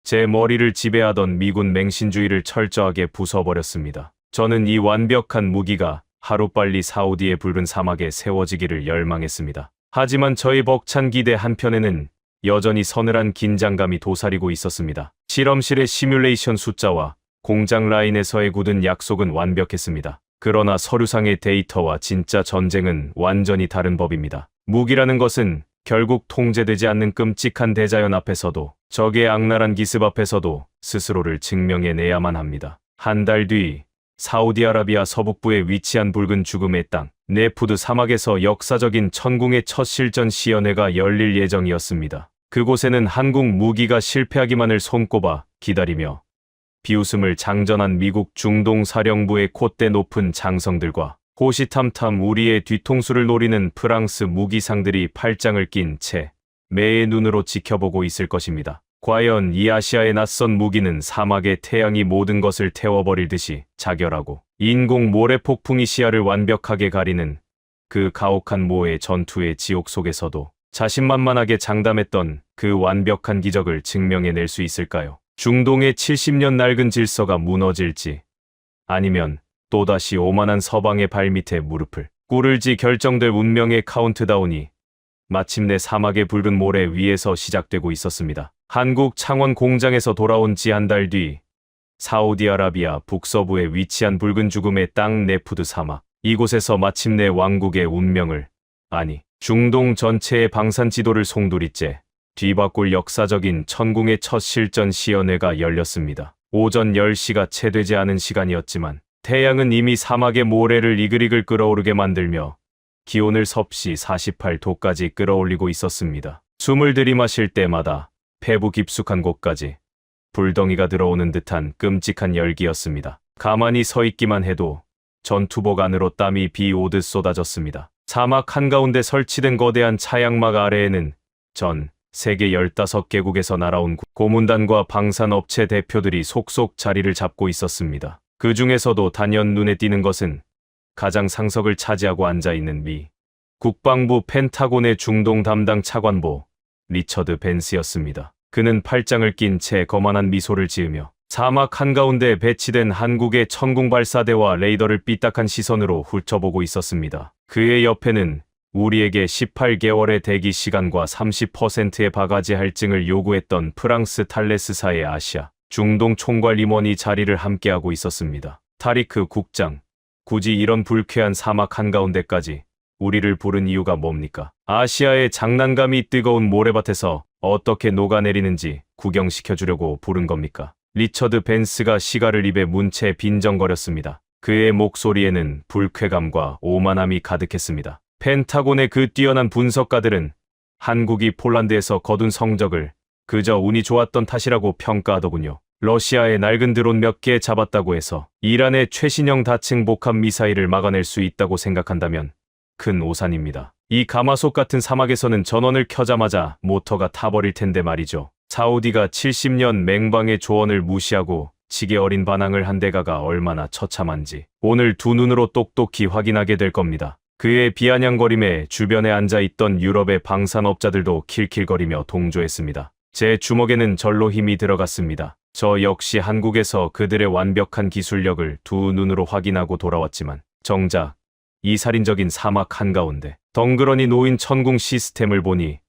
제 머리를 지배하던 미군 맹신주의를 철저하게 부숴버렸습니다. 저는 이 완벽한 무기가 하루빨리 사우디의 붉은 사막에 세워지기를 열망했습니다. 하지만 저의 벅찬 기대 한편에는 여전히 서늘한 긴장감이 도사리고 있었습니다. 실험실의 시뮬레이션 숫자와 공장 라인에서의 굳은 약속은 완벽했습니다. 그러나 서류상의 데이터와 진짜 전쟁은 완전히 다른 법입니다. 무기라는 것은 결국 통제되지 않는 끔찍한 대자연 앞에서도 적의 악랄한 기습 앞에서도 스스로를 증명해내야만 합니다. 한 달 뒤 사우디아라비아 서북부에 위치한 붉은 죽음의 땅 네푸드 사막에서 역사적인 천궁의 첫 실전 시연회가 열릴 예정이었습니다. 그곳에는 한국 무기가 실패하기만을 손꼽아 기다리며 비웃음을 장전한 미국 중동 사령부의 콧대 높은 장성들과 호시탐탐 우리의 뒤통수를 노리는 프랑스 무기상들이 팔짱을 낀 채 매의 눈으로 지켜보고 있을 것입니다. 과연 이 아시아의 낯선 무기는 사막의 태양이 모든 것을 태워버리듯이 자결하고 인공 모래 폭풍이 시야를 완벽하게 가리는 그 가혹한 모의 전투의 지옥 속에서도 자신만만하게 장담했던 그 완벽한 기적을 증명해낼 수 있을까요? 중동의 70년 낡은 질서가 무너질지 아니면 또다시 오만한 서방의 발밑에 무릎을 꿇을지 결정될 운명의 카운트다운이 마침내 사막의 붉은 모래 위에서 시작되고 있었습니다. 한국 창원 공장에서 돌아온 지 한 달 뒤 사우디아라비아 북서부에 위치한 붉은 죽음의 땅 네프드 사막. 이곳에서 마침내 왕국의 운명을, 아니 중동 전체의 방산 지도를 송두리째 뒤바꿀 역사적인 천궁의 첫 실전 시연회가 열렸습니다. 오전 10시가 채 되지 않은 시간이었지만 태양은 이미 사막의 모래를 이글이글 끓어오르게 만들며 기온을 섭씨 48도까지 끌어올리고 있었습니다. 숨을 들이마실 때마다 폐부 깊숙한 곳까지 불덩이가 들어오는 듯한 끔찍한 열기였습니다. 가만히 서 있기만 해도 전투복 안으로 땀이 비 오듯 쏟아졌습니다. 사막 한가운데 설치된 거대한 차양막 아래에는 전 세계 15개국에서 날아온 고문단과 방산업체 대표들이 속속 자리를 잡고 있었습니다. 그 중에서도 단연 눈에 띄는 것은 가장 상석을 차지하고 앉아있는 미 국방부 펜타곤의 중동 담당 차관보 리처드 벤스였습니다. 그는 팔짱을 낀 채 거만한 미소를 지으며 사막 한가운데 배치된 한국의 천궁 발사대와 레이더를 삐딱한 시선으로 훑어보고 있었습니다. 그의 옆에는 우리에게 18개월의 대기 시간과 30%의 바가지 할증을 요구했던 프랑스 탈레스사의 아시아 중동 총괄 임원이 자리를 함께하고 있었습니다. 타리크 국장, 굳이 이런 불쾌한 사막 한가운데까지 우리를 부른 이유가 뭡니까? 아시아의 장난감이 뜨거운 모래밭에서 어떻게 녹아내리는지 구경시켜주려고 부른 겁니까? 리처드 벤스가 시가를 입에 문 채 빈정거렸습니다. 그의 목소리에는 불쾌감과 오만함이 가득했습니다. 펜타곤의 그 뛰어난 분석가들은 한국이 폴란드에서 거둔 성적을 그저 운이 좋았던 탓이라고 평가하더군요. 러시아의 낡은 드론 몇 개 잡았다고 해서 이란의 최신형 다층 복합 미사일을 막아낼 수 있다고 생각한다면 큰 오산입니다. 이 가마솥 같은 사막에서는 전원을 켜자마자 모터가 타버릴 텐데 말이죠. 사우디가 70년 맹방의 조언을 무시하고 지게 어린 반항을 한 대가가 얼마나 처참한지 오늘 두 눈으로 똑똑히 확인하게 될 겁니다. 그의 비아냥거림에 주변에 앉아있던 유럽의 방산업자들도 킬킬거리며 동조했습니다. 제 주먹에는 절로 힘이 들어갔습니다. 저 역시 한국에서 그들의 완벽한 기술력을 두 눈으로 확인하고 돌아왔지만 정작 이 살인적인 사막 한가운데 덩그러니 놓인 천궁 시스템을 보니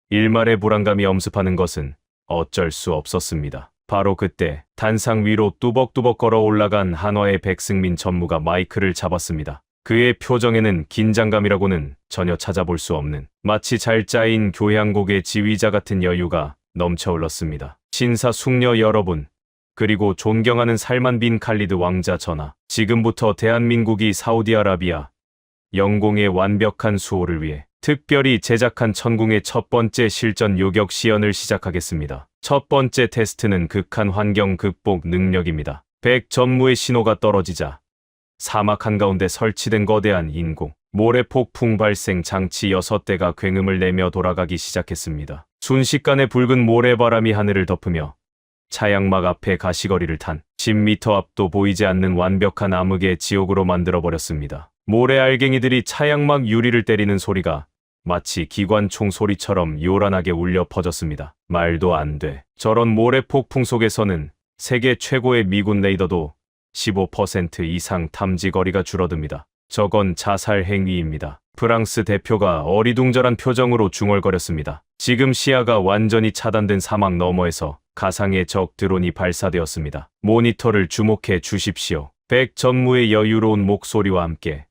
일말의 불안감이 엄습하는 것은 어쩔 수 없었습니다. 바로 그때 단상 위로 뚜벅뚜벅 걸어 올라간 한화의 백승민 전무가 마이크를 잡았습니다. 그의 표정에는 긴장감이라고는 전혀 찾아볼 수 없는 마치 잘 짜인 교향곡의 지휘자 같은 여유가 넘쳐 흘렀습니다. 신사 숙녀 여러분, 그리고 존경하는 살만 빈 칼리드 왕자 전하, 지금부터 대한민국이 사우디아라비아 영공의 완벽한 수호를 위해 특별히 제작한 천궁의 첫 번째 실전 요격 시연을 시작하겠습니다. 첫 번째 테스트는 극한 환경 극복 능력입니다. 백 전무의 신호가 떨어지자 사막 한가운데 설치된 거대한 인공 모래 폭풍 발생 장치 6대가 굉음을 내며 돌아가기 시작했습니다. 순식간에 붉은 모래바람이 하늘을 덮으며 차양막 앞에 가시거리를 탄 10m 앞도 보이지 않는 완벽한 암흑의 지옥으로 만들어버렸습니다. 모래 알갱이들이 차양막 유리를 때리는 소리가 마치 기관총 소리처럼 요란하게 울려 퍼졌습니다. 말도 안 돼. 저런 모래 폭풍 속에서는 세계 최고의 미군 레이더도 15% 이상 탐지 거리가 줄어듭니다. 저건 자살 행위입니다. 프랑스 대표가 어리둥절한 표정으로 중얼거렸습니다. 지금 시야가 완전히 차단된 사막 너머에서 가상의 적 드론이 발사되었습니다. 모니터를 주목해 주십시오. 백 전무의 여유로운 목소리와 함께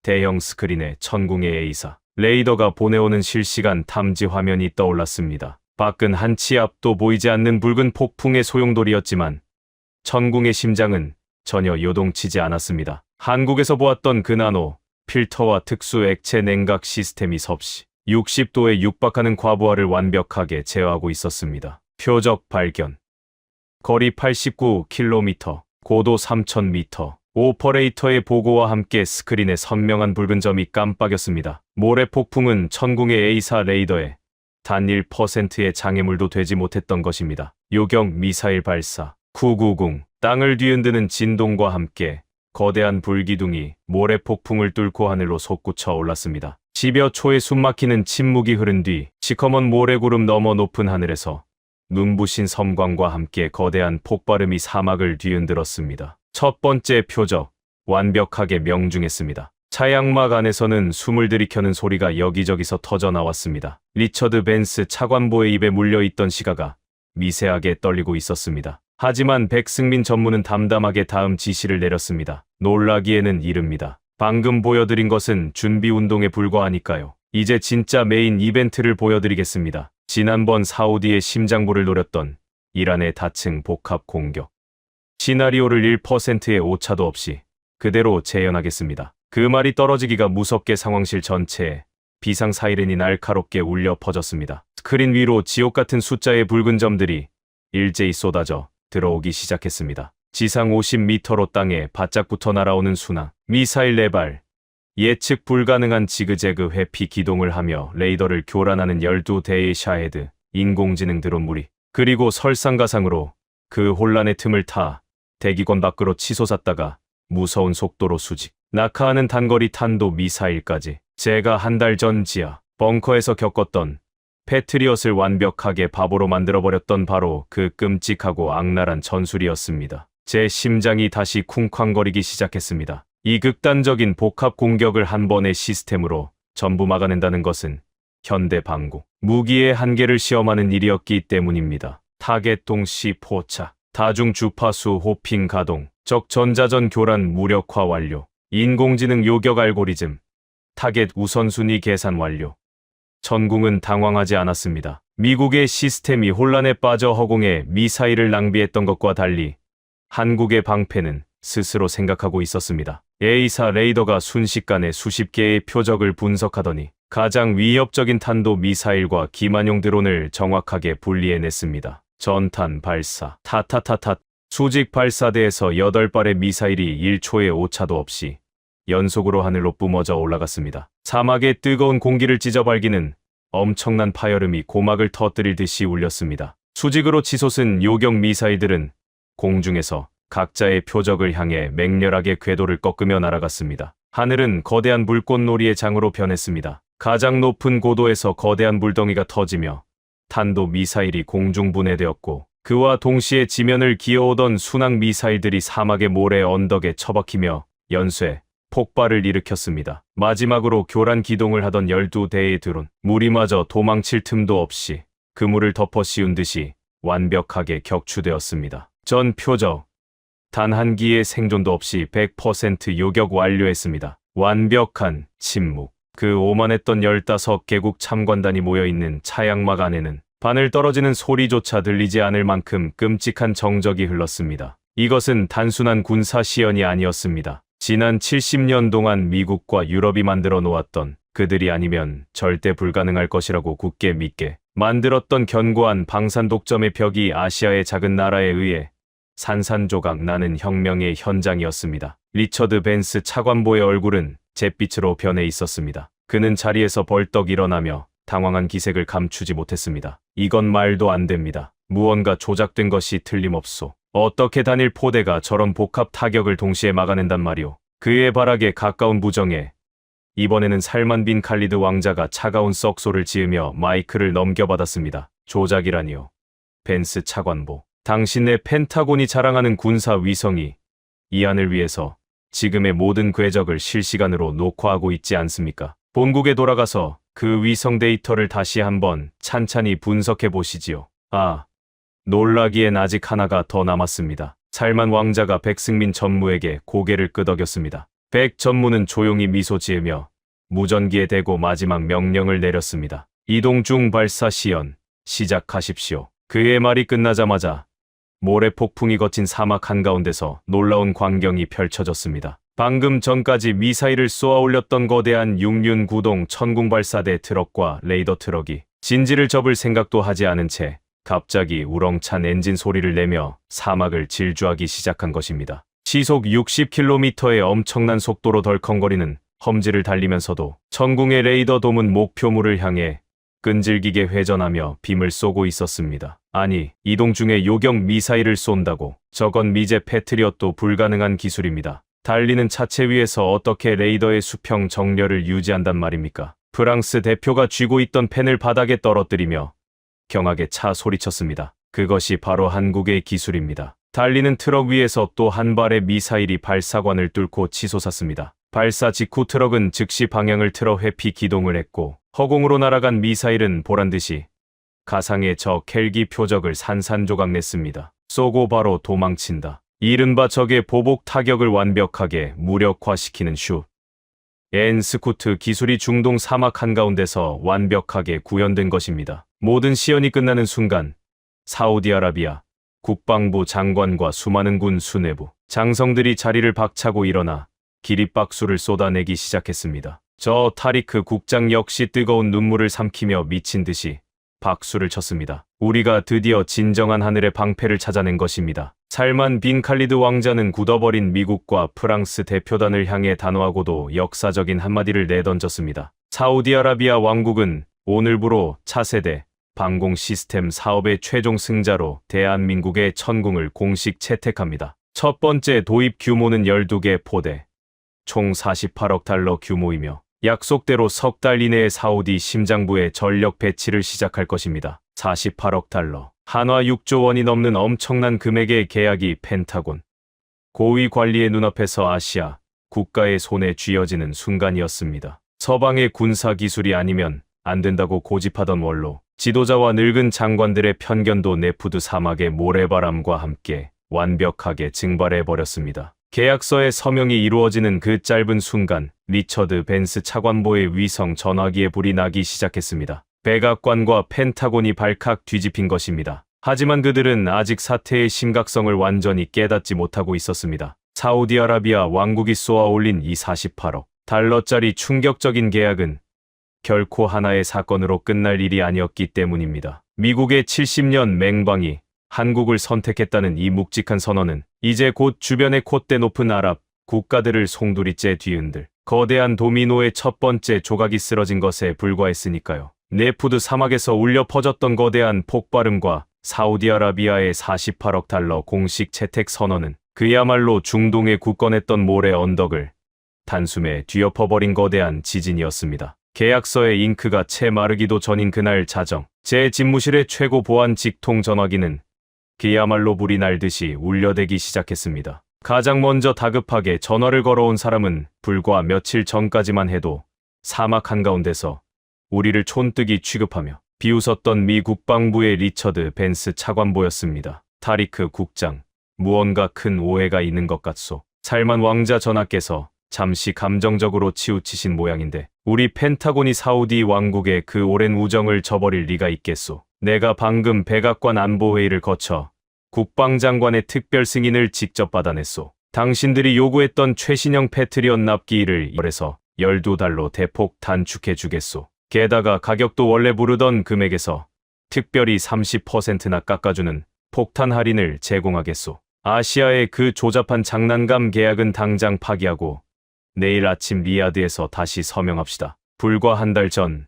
대형 스크린에 천궁의 A사 레이더가 보내오는 실시간 탐지 화면이 떠올랐습니다. 밖은 한 치 앞도 보이지 않는 붉은 폭풍의 소용돌이였지만 천궁의 심장은 전혀 요동치지 않았습니다. 한국에서 보았던 그 나노 필터와 특수 액체 냉각 시스템이 섭씨 60도에 육박하는 과부하를 완벽하게 제어하고 있었습니다. 표적 발견. 거리 89km, 고도 3000m. 오퍼레이터의 보고와 함께 스크린에 선명한 붉은 점이 깜빡였습니다. 모래 폭풍은 천궁의 A사 레이더에 단 1%의 장애물도 되지 못했던 것입니다. 요격 미사일 발사. 990. 땅을 뒤흔드는 진동과 함께 거대한 불기둥이 모래 폭풍을 뚫고 하늘로 솟구쳐 올랐습니다. 10여 초의 숨막히는 침묵이 흐른 뒤 시커먼 모래구름 너머 높은 하늘에서 눈부신 섬광과 함께 거대한 폭발음이 사막을 뒤흔들었습니다. 첫 번째 표적, 완벽하게 명중했습니다. 차양막 안에서는 숨을 들이켜는 소리가 여기저기서 터져 나왔습니다. 리처드 벤스 차관보의 입에 물려있던 시가가 미세하게 떨리고 있었습니다. 하지만 백승민 전무는 담담하게 다음 지시를 내렸습니다. 놀라기에는 이릅니다. 방금 보여드린 것은 준비 운동에 불과하니까요. 이제 진짜 메인 이벤트를 보여드리겠습니다. 지난번 사우디의 심장부를 노렸던 이란의 다층 복합 공격. 시나리오를 1%의 오차도 없이 그대로 재현하겠습니다. 그 말이 떨어지기가 무섭게 상황실 전체에 비상 사이렌이 날카롭게 울려 퍼졌습니다. 스크린 위로 지옥 같은 숫자의 붉은 점들이 일제히 쏟아져 들어오기 시작했습니다. 지상 50m로 땅에 바짝붙어 날아오는 순항, 미사일 4발, 예측 불가능한 지그재그 회피 기동을 하며 레이더를 교란하는 12대의 샤헤드, 인공지능 드론 무리, 그리고 설상가상으로 그 혼란의 틈을 타 대기권 밖으로 치솟았다가 무서운 속도로 수직, 낙하하는 단거리 탄도 미사일까지. 제가 한 달 전 지하 벙커에서 겪었던 패트리엇을 완벽하게 바보로 만들어버렸던 바로 그 끔찍하고 악랄한 전술이었습니다. 제 심장이 다시 쿵쾅거리기 시작했습니다. 이 극단적인 복합 공격을 한 번의 시스템으로 전부 막아낸다는 것은 현대 방공, 무기의 한계를 시험하는 일이었기 때문입니다. 타겟 동시 포착, 다중 주파수 호핑 가동, 적 전자전 교란 무력화 완료, 인공지능 요격 알고리즘, 타겟 우선순위 계산 완료. 전궁은 당황하지 않았습니다. 미국의 시스템이 혼란에 빠져 허공에 미사일을 낭비했던 것과 달리 한국의 방패는 스스로 생각하고 있었습니다. A사 레이더가 순식간에 수십 개의 표적을 분석하더니 가장 위협적인 탄도 미사일과 기만용 드론을 정확하게 분리해냈습니다. 전탄 발사, 타타타타, 수직 발사대에서 8발의 미사일이 1초의 오차도 없이 연속으로 하늘로 뿜어져 올라갔습니다. 사막의 뜨거운 공기를 찢어발기는 엄청난 파열음이 고막을 터뜨릴 듯이 울렸습니다. 수직으로 치솟은 요격 미사일들은 공중에서 각자의 표적을 향해 맹렬하게 궤도를 꺾으며 날아갔습니다. 하늘은 거대한 불꽃놀이의 장으로 변했습니다. 가장 높은 고도에서 거대한 물덩이가 터지며 탄도 미사일이 공중 분해되었고, 그와 동시에 지면을 기어오던 순항 미사일들이 사막의 모래 언덕에 처박히며 연쇄 폭발을 일으켰습니다. 마지막으로 교란 기동을 하던 12대의 드론, 무리마저 도망칠 틈도 없이 그물을 덮어 씌운 듯이 완벽하게 격추되었습니다. 전 표적, 단 한 기의 생존도 없이 100% 요격 완료했습니다. 완벽한 침묵. 그 오만했던 15개국 참관단이 모여있는 차양막 안에는 바늘 떨어지는 소리조차 들리지 않을 만큼 끔찍한 정적이 흘렀습니다. 이것은 단순한 군사 시연이 아니었습니다. 지난 70년 동안 미국과 유럽이 만들어 놓았던, 그들이 아니면 절대 불가능할 것이라고 굳게 믿게 만들었던 견고한 방산 독점의 벽이 아시아의 작은 나라에 의해 산산조각 나는 혁명의 현장이었습니다. 리처드 벤스 차관보의 얼굴은 잿빛으로 변해 있었습니다. 그는 자리에서 벌떡 일어나며 당황한 기색을 감추지 못했습니다. 이건 말도 안 됩니다. 무언가 조작된 것이 틀림없소. 어떻게 단일 포대가 저런 복합 타격을 동시에 막아낸단 말이오. 그의 발악에 가까운 부정에 이번에는 살만 빈 칼리드 왕자가 차가운 썩소를 지으며 마이크를 넘겨받았습니다. 조작이라니요. 벤스 차관보. 당신의 펜타곤이 자랑하는 군사 위성이 이 안을 위해서 지금의 모든 궤적을 실시간으로 녹화하고 있지 않습니까? 본국에 돌아가서 그 위성 데이터를 다시 한번 찬찬히 분석해 보시지요. 아, 놀라기엔 아직 하나가 더 남았습니다. 살만 왕자가 백승민 전무에게 고개를 끄덕였습니다. 백 전무는 조용히 미소 지으며 무전기에 대고 마지막 명령을 내렸습니다. 이동 중 발사 시연 시작하십시오. 그의 말이 끝나자마자 모래 폭풍이 거친 사막 한가운데서 놀라운 광경이 펼쳐졌습니다. 방금 전까지 미사일을 쏘아 올렸던 거대한 육륜구동 천궁 발사대 트럭과 레이더 트럭이 진지를 접을 생각도 하지 않은 채 갑자기 우렁찬 엔진 소리를 내며 사막을 질주하기 시작한 것입니다. 시속 60km의 엄청난 속도로 덜컹거리는 험지를 달리면서도 천궁의 레이더 돔은 목표물을 향해 끈질기게 회전하며 빔을 쏘고 있었습니다. 아니, 이동 중에 요격 미사일을 쏜다고. 저건 미제 패트리엇도 불가능한 기술입니다. 달리는 차체 위에서 어떻게 레이더의 수평 정렬을 유지한단 말입니까? 프랑스 대표가 쥐고 있던 펜을 바닥에 떨어뜨리며 경악에 차 소리쳤습니다. 그것이 바로 한국의 기술입니다. 달리는 트럭 위에서 또 한 발의 미사일이 발사관을 뚫고 치솟았습니다. 발사 직후 트럭은 즉시 방향을 틀어 회피 기동을 했고 허공으로 날아간 미사일은 보란듯이 가상의 적 헬기 표적을 산산조각 냈습니다. 쏘고 바로 도망친다. 이른바 적의 보복 타격을 완벽하게 무력화시키는 슛. 스쿠트 기술이 중동 사막 한가운데서 완벽하게 구현된 것입니다. 모든 시연이 끝나는 순간 사우디아라비아 국방부 장관과 수많은 군 수뇌부 장성들이 자리를 박차고 일어나 기립박수를 쏟아내기 시작했습니다. 저 타리크 국장 역시 뜨거운 눈물을 삼키며 미친 듯이 박수를 쳤습니다. 우리가 드디어 진정한 하늘의 방패를 찾아낸 것입니다. 살만 빈 칼리드 왕자는 굳어버린 미국과 프랑스 대표단을 향해 단호하고도 역사적인 한마디를 내던졌습니다. 사우디아라비아 왕국은 오늘부로 차세대 방공 시스템 사업의 최종 승자로 대한민국의 천궁을 공식 채택합니다. 첫 번째 도입 규모는 12개 포대, 총 48억 달러 규모이며 약속대로 석 달 이내에 사우디 심장부에 전력 배치를 시작할 것입니다. 48억 달러, 한화 6조 원이 넘는 엄청난 금액의 계약이 펜타곤 고위 관리의 눈앞에서 아시아 국가의 손에 쥐어지는 순간이었습니다. 서방의 군사 기술이 아니면 안 된다고 고집하던 원로 지도자와 늙은 장관들의 편견도 네푸드 사막의 모래바람과 함께 완벽하게 증발해버렸습니다. 계약서에 서명이 이루어지는 그 짧은 순간 리처드 벤스 차관보의 위성 전화기에 불이 나기 시작했습니다. 백악관과 펜타곤이 발칵 뒤집힌 것입니다. 하지만 그들은 아직 사태의 심각성을 완전히 깨닫지 못하고 있었습니다. 사우디아라비아 왕국이 쏘아 올린 이 48억 달러짜리 충격적인 계약은 결코 하나의 사건으로 끝날 일이 아니었기 때문입니다. 미국의 70년 맹방이 한국을 선택했다는 이 묵직한 선언은 이제 곧 주변의 콧대 높은 아랍 국가들을 송두리째 뒤흔들 거대한 도미노의 첫 번째 조각이 쓰러진 것에 불과했으니까요. 네푸드 사막에서 울려 퍼졌던 거대한 폭발음과 사우디아라비아의 48억 달러 공식 채택 선언은 그야말로 중동에 굳건했던 모래 언덕을 단숨에 뒤엎어버린 거대한 지진이었습니다. 계약서의 잉크가 채 마르기도 전인 그날 자정, 제 집무실의 최고 보안 직통 전화기는 그야말로 불이 날듯이 울려대기 시작했습니다. 가장 먼저 다급하게 전화를 걸어온 사람은 불과 며칠 전까지만 해도 사막 한가운데서 우리를 촌뜨기 취급하며 비웃었던 미 국방부의 리처드 벤스 차관보였습니다. 타리크 국장, 무언가 큰 오해가 있는 것 같소. 살만 왕자 전하께서 잠시 감정적으로 치우치신 모양인데 우리 펜타곤이 사우디 왕국의 그 오랜 우정을 저버릴 리가 있겠소. 내가 방금 백악관 안보회의를 거쳐 국방장관의 특별 승인을 직접 받아냈소. 당신들이 요구했던 최신형 패트리엇 납기일을 1에서 12달로 대폭 단축해 주겠소. 게다가 가격도 원래 부르던 금액에서 특별히 30%나 깎아주는 폭탄 할인을 제공하겠소. 아시아의 그 조잡한 장난감 계약은 당장 파기하고 내일 아침 리야드에서 다시 서명합시다. 불과 한 달 전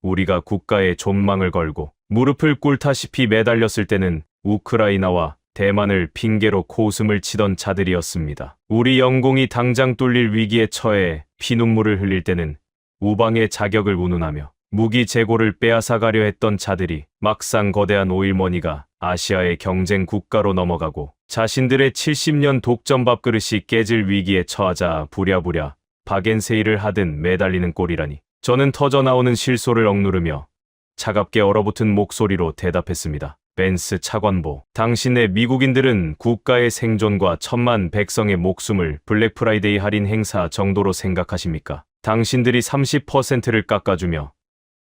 우리가 국가의 존망을 걸고 무릎을 꿇다시피 매달렸을 때는 우크라이나와 대만을 핑계로 코웃음을 치던 자들이었습니다. 우리 영공이 당장 뚫릴 위기에 처해 피눈물을 흘릴 때는 우방의 자격을 운운하며 무기 재고를 빼앗아가려 했던 자들이 막상 거대한 오일머니가 아시아의 경쟁 국가로 넘어가고 자신들의 70년 독점 밥그릇이 깨질 위기에 처하자 부랴부랴 박앤세일을 하듯 매달리는 꼴이라니. 저는 터져나오는 실소를 억누르며 차갑게 얼어붙은 목소리로 대답했습니다. 벤스 차관보, 당신의 미국인들은 국가의 생존과 천만 백성의 목숨을 블랙프라이데이 할인 행사 정도로 생각하십니까? 당신들이 30%를 깎아주며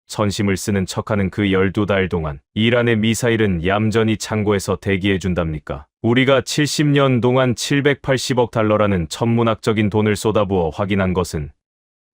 선심을 쓰는 척하는 그 12달 동안 이란의 미사일은 얌전히 창고에서 대기해준답니까? 우리가 70년 동안 780억 달러라는 천문학적인 돈을 쏟아부어 확인한 것은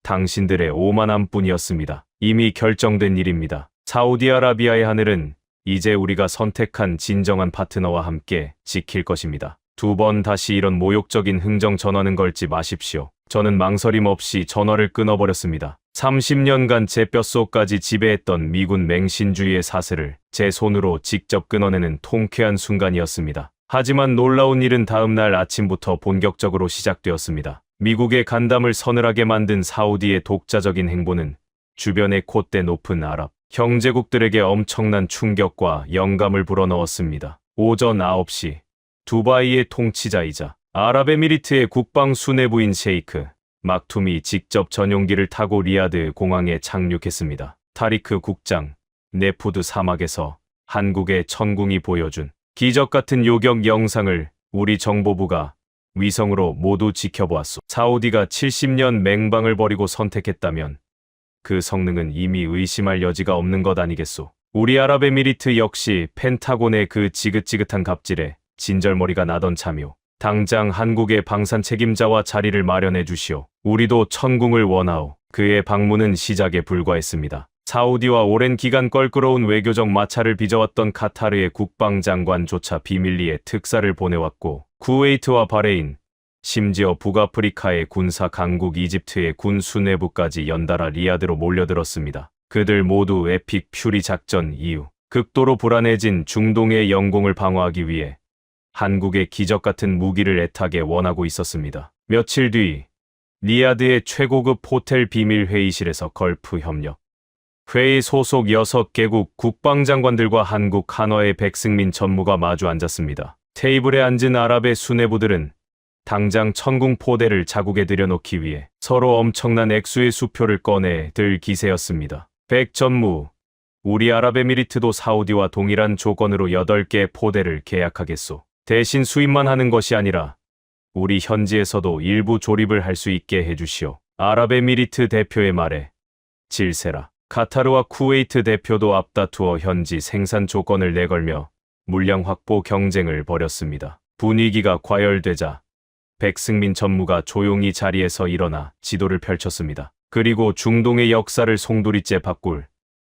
당신들의 오만함뿐이었습니다. 이미 결정된 일입니다. 사우디아라비아의 하늘은 이제 우리가 선택한 진정한 파트너와 함께 지킬 것입니다. 두 번 다시 이런 모욕적인 흥정 전화는 걸지 마십시오. 저는 망설임 없이 전화를 끊어버렸습니다. 30년간 제 뼛속까지 지배했던 미군 맹신주의의 사슬을 제 손으로 직접 끊어내는 통쾌한 순간이었습니다. 하지만 놀라운 일은 다음 날 아침부터 본격적으로 시작되었습니다. 미국의 간담을 서늘하게 만든 사우디의 독자적인 행보는 주변의 콧대 높은 아랍 형제국들에게 엄청난 충격과 영감을 불어넣었습니다. 오전 9시 두바이의 통치자이자 아랍에미리트의 국방 수뇌부인 셰이크 막툼이 직접 전용기를 타고 리야드 공항에 착륙했습니다. 타리크 국장, 네푸드 사막에서 한국의 천궁이 보여준 기적 같은 요격 영상을 우리 정보부가 위성으로 모두 지켜보았소. 사우디가 70년 맹방을 벌이고 선택했다면 그 성능은 이미 의심할 여지가 없는 것 아니겠소. 우리 아랍에미리트 역시 펜타곤의 그 지긋지긋한 갑질에 진절머리가 나던 참요. 당장 한국의 방산 책임자와 자리를 마련해 주시오. 우리도 천궁을 원하오. 그의 방문은 시작에 불과했습니다. 사우디와 오랜 기간 껄끄러운 외교적 마찰을 빚어왔던 카타르의 국방장관조차 비밀리에 특사를 보내왔고 쿠웨이트와 바레인, 심지어 북아프리카의 군사 강국 이집트의 군 수뇌부까지 연달아 리야드로 몰려들었습니다. 그들 모두 에픽 퓨리 작전 이후 극도로 불안해진 중동의 영공을 방어하기 위해 한국의 기적 같은 무기를 애타게 원하고 있었습니다. 며칠 뒤 리야드의 최고급 호텔 비밀 회의실에서 걸프 협력 회의 소속 6개국 국방장관들과 한국 한화의 백승민 전무가 마주 앉았습니다. 테이블에 앉은 아랍의 수뇌부들은 당장 천궁 포대를 자국에 들여놓기 위해 서로 엄청난 액수의 수표를 꺼내 들 기세였습니다. 백 전무, 우리 아랍에미리트도 사우디와 동일한 조건으로 8개 포대를 계약하겠소. 대신 수입만 하는 것이 아니라 우리 현지에서도 일부 조립을 할 수 있게 해주시오. 아랍에미리트 대표의 말에 질세라. 카타르와 쿠웨이트 대표도 앞다투어 현지 생산 조건을 내걸며 물량 확보 경쟁을 벌였습니다. 분위기가 과열되자 백승민 전무가 조용히 자리에서 일어나 지도를 펼쳤습니다. 그리고 중동의 역사를 송두리째 바꿀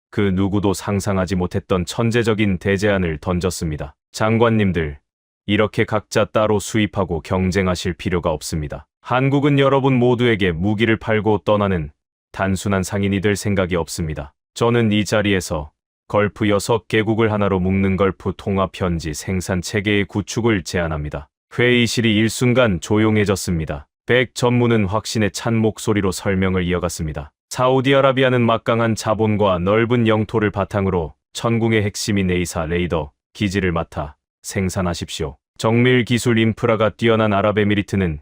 그 누구도 상상하지 못했던 천재적인 대제안을 던졌습니다. 장관님들, 이렇게 각자 따로 수입하고 경쟁하실 필요가 없습니다. 한국은 여러분 모두에게 무기를 팔고 떠나는 단순한 상인이 될 생각이 없습니다. 저는 이 자리에서 걸프 6개국을 하나로 묶는 걸프 통합 현지 생산 체계의 구축을 제안합니다. 회의실이 일순간 조용해졌습니다. 백 전무는 확신에 찬 목소리로 설명을 이어갔습니다. 사우디아라비아는 막강한 자본과 넓은 영토를 바탕으로 천궁의 핵심인 A사 레이더 기지를 맡아 생산하십시오. 정밀 기술 인프라가 뛰어난 아랍에미리트는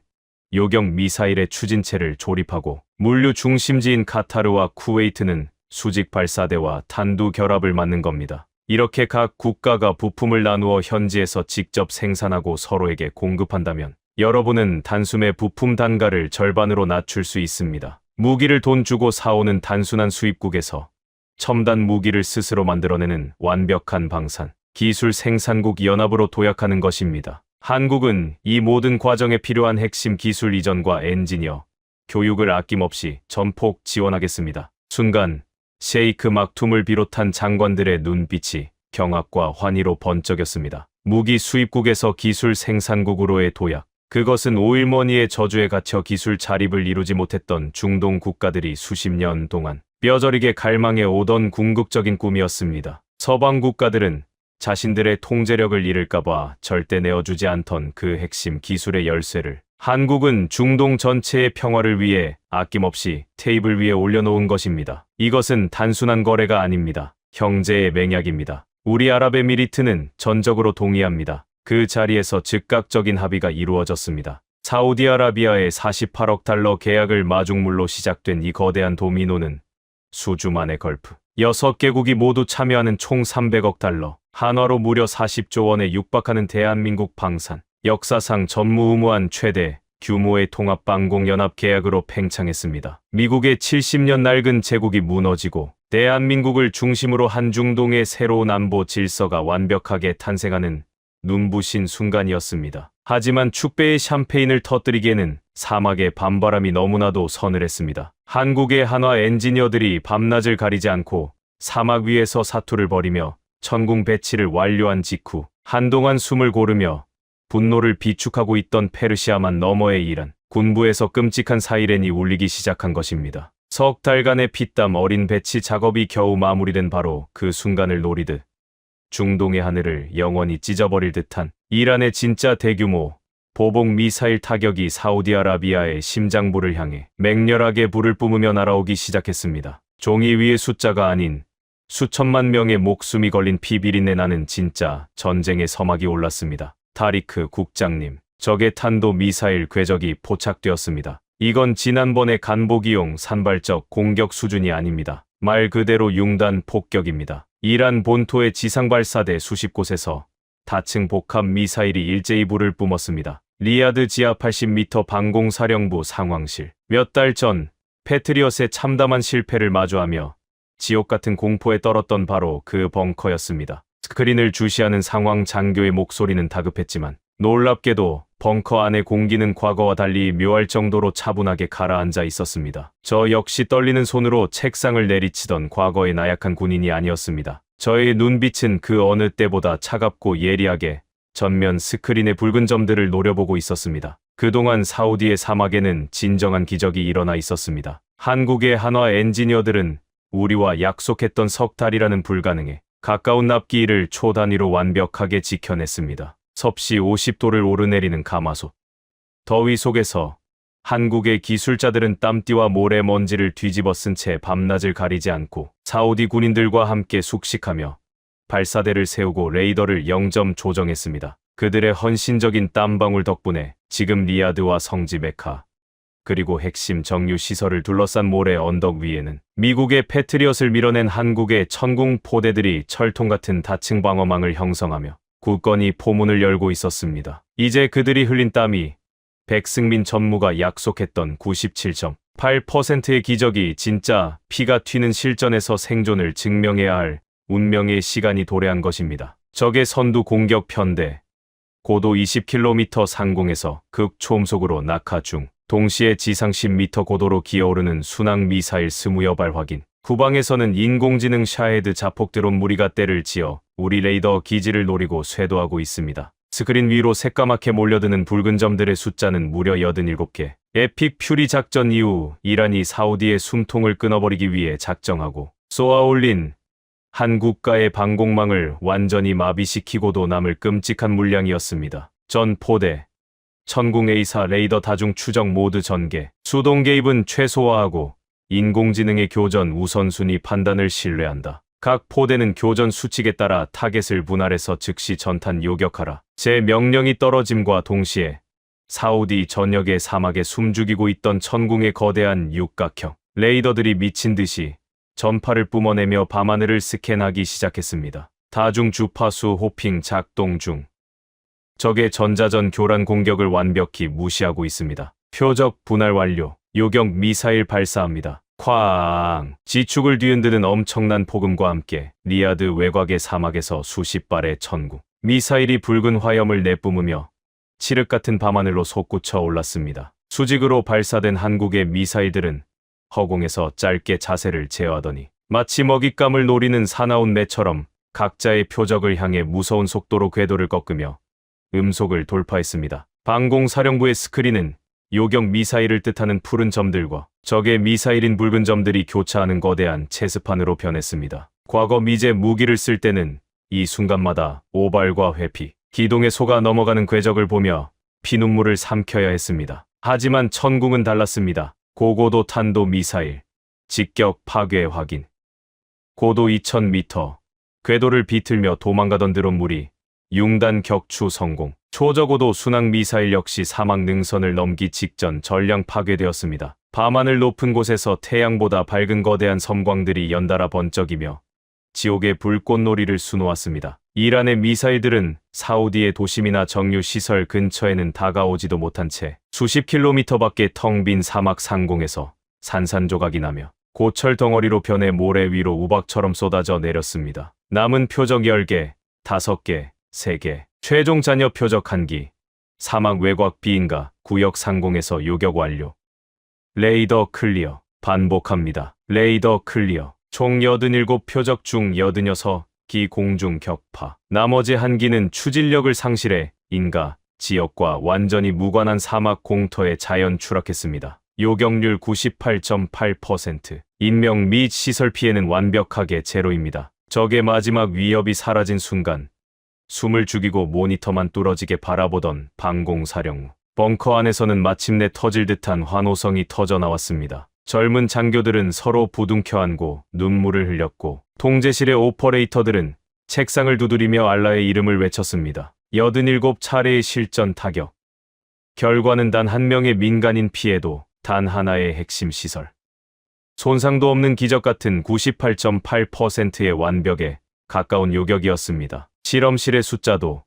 요격 미사일의 추진체를 조립하고 물류 중심지인 카타르와 쿠웨이트는 수직 발사대와 탄두 결합을 맡는 겁니다. 이렇게 각 국가가 부품을 나누어 현지에서 직접 생산하고 서로에게 공급한다면 여러분은 단숨에 부품 단가를 절반으로 낮출 수 있습니다. 무기를 돈 주고 사오는 단순한 수입국에서 첨단 무기를 스스로 만들어내는 완벽한 방산, 기술 생산국 연합으로 도약하는 것입니다. 한국은 이 모든 과정에 필요한 핵심 기술 이전과 엔지니어, 교육을 아낌없이 전폭 지원하겠습니다. 순간 셰이크 막툼을 비롯한 장관들의 눈빛이 경악과 환희로 번쩍였습니다. 무기 수입국에서 기술 생산국으로의 도약, 그것은 오일머니의 저주에 갇혀 기술 자립을 이루지 못했던 중동 국가들이 수십 년 동안 뼈저리게 갈망해 오던 궁극적인 꿈이었습니다. 서방 국가들은 자신들의 통제력을 잃을까봐 절대 내어주지 않던 그 핵심 기술의 열쇠를 한국은 중동 전체의 평화를 위해 아낌없이 테이블 위에 올려놓은 것입니다. 이것은 단순한 거래가 아닙니다. 형제의 맹약입니다. 우리 아랍에미리트는 전적으로 동의합니다. 그 자리에서 즉각적인 합의가 이루어졌습니다. 사우디아라비아의 48억 달러 계약을 마중물로 시작된 이 거대한 도미노는 수주 만에 걸프 6개국이 모두 참여하는 총 300억 달러, 한화로 무려 40조 원에 육박하는 대한민국 방산, 역사상 전무후무한 최대 규모의 통합방공연합 계약으로 팽창했습니다. 미국의 70년 낡은 제국이 무너지고 대한민국을 중심으로 한중동의 새로운 안보 질서가 완벽하게 탄생하는 눈부신 순간이었습니다. 하지만 축배의 샴페인을 터뜨리기에는 사막의 밤바람이 너무나도 서늘했습니다. 한국의 한화 엔지니어들이 밤낮을 가리지 않고 사막 위에서 사투를 벌이며 천궁 배치를 완료한 직후 한동안 숨을 고르며 분노를 비축하고 있던 페르시아만 너머의 이란 군부에서 끔찍한 사이렌이 울리기 시작한 것입니다. 석 달간의 피땀 어린 배치 작업이 겨우 마무리된 바로 그 순간을 노리듯 중동의 하늘을 영원히 찢어버릴 듯한 이란의 진짜 대규모 보복 미사일 타격이 사우디아라비아의 심장부를 향해 맹렬하게 불을 뿜으며 날아오기 시작했습니다. 종이 위의 숫자가 아닌 수천만 명의 목숨이 걸린 피비린내 나는 진짜 전쟁의 서막이 올랐습니다. 타리크 국장님, 적의 탄도 미사일 궤적이 포착되었습니다. 이건 지난번의 간보기용 산발적 공격 수준이 아닙니다. 말 그대로 융단 폭격입니다. 이란 본토의 지상발사대 수십 곳에서 다층 복합 미사일이 일제히 불을 뿜었습니다. 리야드 지하 80m 방공사령부 상황실. 몇 달 전 패트리엇의 참담한 실패를 마주하며 지옥 같은 공포에 떨었던 바로 그 벙커였습니다. 스크린을 주시하는 상황 장교의 목소리는 다급했지만 놀랍게도 벙커 안의 공기는 과거와 달리 묘할 정도로 차분하게 가라앉아 있었습니다. 저 역시 떨리는 손으로 책상을 내리치던 과거의 나약한 군인이 아니었습니다. 저의 눈빛은 그 어느 때보다 차갑고 예리하게 전면 스크린의 붉은 점들을 노려보고 있었습니다. 그동안 사우디의 사막에는 진정한 기적이 일어나 있었습니다. 한국의 한화 엔지니어들은 우리와 약속했던 석 달이라는 불가능에 가까운 납기일을 초단위로 완벽하게 지켜냈습니다. 섭씨 50도를 오르내리는 가마솥. 더위 속에서 한국의 기술자들은 땀띠와 모래먼지를 뒤집어 쓴 채 밤낮을 가리지 않고 사우디 군인들과 함께 숙식하며 발사대를 세우고 레이더를 0점 조정했습니다. 그들의 헌신적인 땀방울 덕분에 지금 리야드와 성지 메카 그리고 핵심 정유 시설을 둘러싼 모래 언덕 위에는 미국의 패트리엇을 밀어낸 한국의 천궁 포대들이 철통 같은 다층 방어망을 형성하며 굳건히 포문을 열고 있었습니다. 이제 그들이 흘린 땀이 백승민 전무가 약속했던 97.8%의 기적이 진짜 피가 튀는 실전에서 생존을 증명해야 할 운명의 시간이 도래한 것입니다. 적의 선두 공격 편대, 고도 20km 상공에서 극초음속으로 낙하 중, 동시에 지상 10m 고도로 기어오르는 순항 미사일 20여 발 확인. 후방에서는 인공지능 샤헤드 자폭 드론 무리가 때를 지어 우리 레이더 기지를 노리고 쇄도하고 있습니다. 스크린 위로 새까맣게 몰려드는 붉은 점들의 숫자는 무려 87개. 에픽 퓨리 작전 이후 이란이 사우디의 숨통을 끊어버리기 위해 작정하고 쏘아올린 한국가의 방공망을 완전히 마비시키고도 남을 끔찍한 물량이었습니다. 전 포대, 천궁 A사 레이더 다중 추적 모드 전개, 수동 개입은 최소화하고 인공지능의 교전 우선순위 판단을 신뢰한다. 각 포대는 교전 수칙에 따라 타겟을 분할해서 즉시 전탄 요격하라. 제 명령이 떨어짐과 동시에 사우디 전역의 사막에 숨죽이고 있던 천궁의 거대한 육각형 레이더들이 미친 듯이 전파를 뿜어내며 밤하늘을 스캔하기 시작했습니다. 다중 주파수 호핑 작동 중. 적의 전자전 교란 공격을 완벽히 무시하고 있습니다. 표적 분할 완료. 요격 미사일 발사합니다. 쾅! 지축을 뒤흔드는 엄청난 폭음과 함께 리야드 외곽의 사막에서 수십 발의 천궁 미사일이 붉은 화염을 내뿜으며 칠흑 같은 밤하늘로 솟구쳐 올랐습니다. 수직으로 발사된 한국의 미사일들은 허공에서 짧게 자세를 제어하더니 마치 먹잇감을 노리는 사나운 매처럼 각자의 표적을 향해 무서운 속도로 궤도를 꺾으며 음속을 돌파했습니다. 방공사령부의 스크린은 요격 미사일을 뜻하는 푸른 점들과 적의 미사일인 붉은 점들이 교차하는 거대한 체스판으로 변했습니다. 과거 미제 무기를 쓸 때는 이 순간마다 오발과 회피, 기동에 속아 넘어가는 궤적을 보며 피눈물을 삼켜야 했습니다. 하지만 천궁은 달랐습니다. 고고도 탄도 미사일, 직격 파괴 확인. 고도 2000m, 궤도를 비틀며 도망가던 드론물이 융단 격추 성공. 초저고도 순항 미사일 역시 사막 능선을 넘기 직전 전량 파괴되었습니다. 밤하늘 높은 곳에서 태양보다 밝은 거대한 섬광들이 연달아 번쩍이며 지옥의 불꽃놀이를 수놓았습니다. 이란의 미사일들은 사우디의 도심이나 정유 시설 근처에는 다가오지도 못한 채 수십 킬로미터 밖의 텅 빈 사막 상공에서 산산조각이 나며 고철 덩어리로 변해 모래 위로 우박처럼 쏟아져 내렸습니다. 남은 표적 10개, 5개, 3개, 최종 잔여 표적 1기, 사막 외곽 비인가 구역 상공에서 요격 완료. 레이더 클리어. 반복합니다. 레이더 클리어. 총 87표적 중 86기 공중 격파. 나머지 1기는 추진력을 상실해 인가 지역과 완전히 무관한 사막 공터에 자연 추락했습니다. 요격률 98.8%. 인명 및 시설 피해는 완벽하게 제로입니다. 적의 마지막 위협이 사라진 순간 숨을 죽이고 모니터만 뚫어지게 바라보던 방공사령부. 벙커 안에서는 마침내 터질 듯한 환호성이 터져 나왔습니다. 젊은 장교들은 서로 부둥켜 안고 눈물을 흘렸고 통제실의 오퍼레이터들은 책상을 두드리며 알라의 이름을 외쳤습니다. 87차례의 실전 타격. 결과는 단 한 명의 민간인 피해도 단 하나의 핵심 시설. 손상도 없는 기적 같은 98.8%의 완벽에 가까운 요격이었습니다. 실험실의 숫자도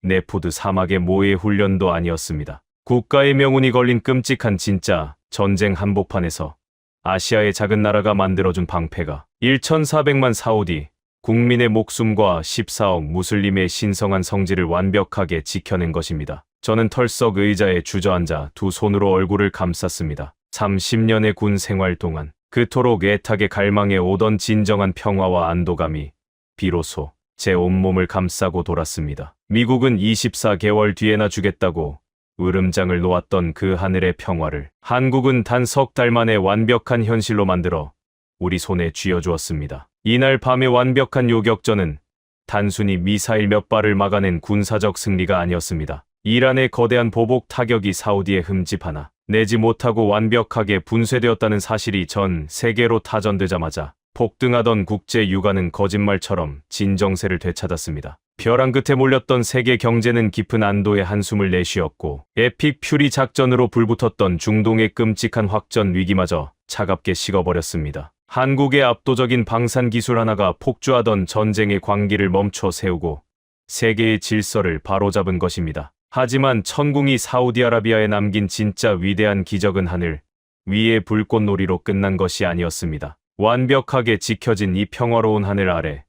네푸드 사막의 모의 훈련도 아니었습니다. 국가의 명운이 걸린 끔찍한 진짜 전쟁 한복판에서 아시아의 작은 나라가 만들어준 방패가 1,400만 사우디 국민의 목숨과 14억 무슬림의 신성한 성지를 완벽하게 지켜낸 것입니다. 저는 털썩 의자에 주저앉아 두 손으로 얼굴을 감쌌습니다. 30년의 군 생활 동안 그토록 애타게 갈망해 오던 진정한 평화와 안도감이 비로소 제 온몸을 감싸고 돌았습니다. 미국은 24개월 뒤에나 주겠다고 으름장을 놓았던 그 하늘의 평화를 한국은 단 석 달 만에 완벽한 현실로 만들어 우리 손에 쥐어주었습니다. 이날 밤의 완벽한 요격전은 단순히 미사일 몇 발을 막아낸 군사적 승리가 아니었습니다. 이란의 거대한 보복 타격이 사우디의 흠집 하나 내지 못하고 완벽하게 분쇄되었다는 사실이 전 세계로 타전되자마자 폭등하던 국제 유가는 거짓말처럼 진정세를 되찾았습니다. 벼랑 끝에 몰렸던 세계 경제는 깊은 안도의 한숨을 내쉬었고 에픽 퓨리 작전으로 불붙었던 중동의 끔찍한 확전 위기마저 차갑게 식어버렸습니다. 한국의 압도적인 방산 기술 하나가 폭주하던 전쟁의 광기를 멈춰 세우고 세계의 질서를 바로잡은 것입니다. 하지만 천궁이 사우디아라비아에 남긴 진짜 위대한 기적은 하늘 위의 불꽃놀이로 끝난 것이 아니었습니다. 완벽하게 지켜진 이 평화로운 하늘 아래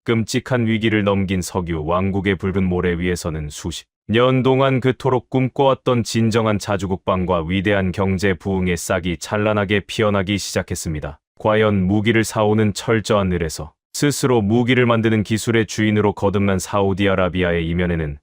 끔찍한 위기를 넘긴 석유 왕국의 붉은 모래 위에서는 수십 년 동안 그토록 꿈꿔왔던 진정한 자주국방과 위대한 경제 부흥의 싹이 찬란하게 피어나기 시작했습니다. 과연 무기를 사오는 철저한 늘에서 스스로 무기를 만드는 기술의 주인으로 거듭난 사우디아라비아의 이면에는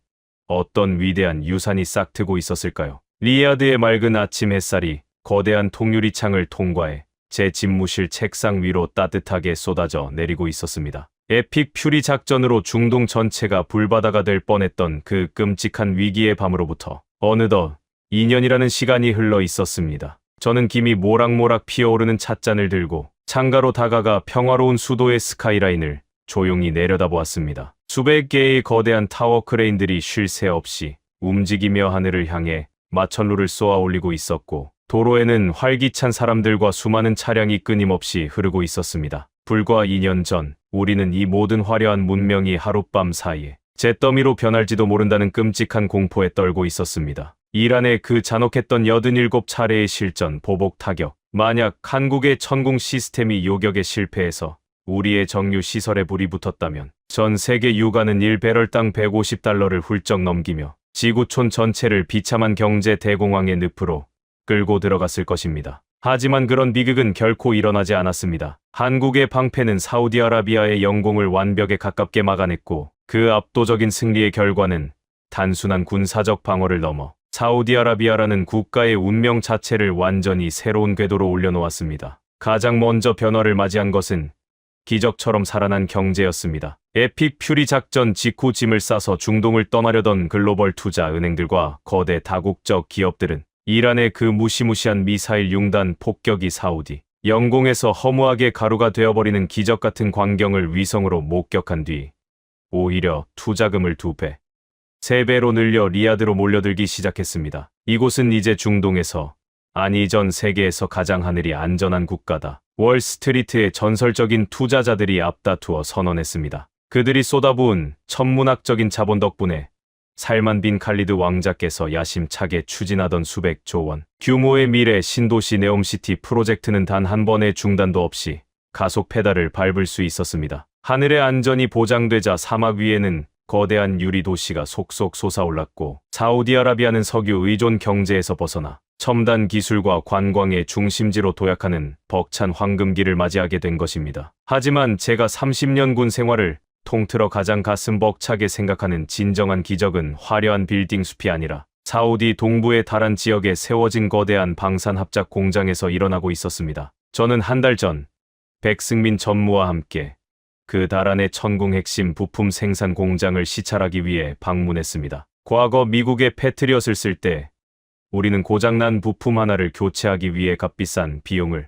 어떤 위대한 유산이 싹트고 있었을까요? 리야드의 맑은 아침 햇살이 거대한 통유리창을 통과해 제 집무실 책상 위로 따뜻하게 쏟아져 내리고 있었습니다. 에픽 퓨리 작전으로 중동 전체가 불바다가 될 뻔했던 그 끔찍한 위기의 밤으로부터 어느덧 2년이라는 시간이 흘러 있었습니다. 저는 김이 모락모락 피어오르는 찻잔을 들고 창가로 다가가 평화로운 수도의 스카이라인을 조용히 내려다보았습니다. 수백 개의 거대한 타워 크레인들이 쉴 새 없이 움직이며 하늘을 향해 마천루를 쏘아 올리고 있었고 도로에는 활기찬 사람들과 수많은 차량이 끊임없이 흐르고 있었습니다. 불과 2년 전 우리는 이 모든 화려한 문명이 하룻밤 사이에 잿더미로 변할지도 모른다는 끔찍한 공포에 떨고 있었습니다. 이란의 그 잔혹했던 87차례의 실전 보복 타격. 만약 한국의 천궁 시스템이 요격에 실패해서 우리의 정유 시설에 불이 붙었다면 전 세계 유가는 1배럴당 $150를 훌쩍 넘기며 지구촌 전체를 비참한 경제 대공황의 늪으로 끌고 들어갔을 것입니다. 하지만 그런 비극은 결코 일어나지 않았습니다. 한국의 방패는 사우디아라비아의 영공을 완벽에 가깝게 막아냈고 그 압도적인 승리의 결과는 단순한 군사적 방어를 넘어 사우디아라비아라는 국가의 운명 자체를 완전히 새로운 궤도로 올려놓았습니다. 가장 먼저 변화를 맞이한 것은 기적처럼 살아난 경제였습니다. 에픽 퓨리 작전 직후 짐을 싸서 중동을 떠나려던 글로벌 투자 은행들과 거대 다국적 기업들은 이란의 그 무시무시한 미사일 융단 폭격이 사우디 영공에서 허무하게 가루가 되어버리는 기적 같은 광경을 위성으로 목격한 뒤 오히려 투자금을 2배, 3배로 늘려 리야드로 몰려들기 시작했습니다. 이곳은 이제 중동에서 아니 전 세계에서 가장 하늘이 안전한 국가다. 월스트리트의 전설적인 투자자들이 앞다투어 선언했습니다. 그들이 쏟아부은 천문학적인 자본 덕분에 살만 빈 칼리드 왕자께서 야심차게 추진하던 수백조 원 규모의 미래 신도시 네옴시티 프로젝트는 단 한 번의 중단도 없이 가속 페달을 밟을 수 있었습니다. 하늘의 안전이 보장되자 사막 위에는 거대한 유리 도시가 속속 솟아올랐고 사우디아라비아는 석유 의존 경제에서 벗어나 첨단 기술과 관광의 중심지로 도약하는 벅찬 황금기를 맞이하게 된 것입니다. 하지만 제가 30년 군 생활을 통틀어 가장 가슴 벅차게 생각하는 진정한 기적은 화려한 빌딩 숲이 아니라 사우디 동부의 다란 지역에 세워진 거대한 방산 합작 공장에서 일어나고 있었습니다. 저는 한 달 전 백승민 전무와 함께 그 다란의 천궁 핵심 부품 생산 공장을 시찰하기 위해 방문했습니다. 과거 미국의 패트리엇을 쓸 때 우리는 고장난 부품 하나를 교체하기 위해 값비싼 비용을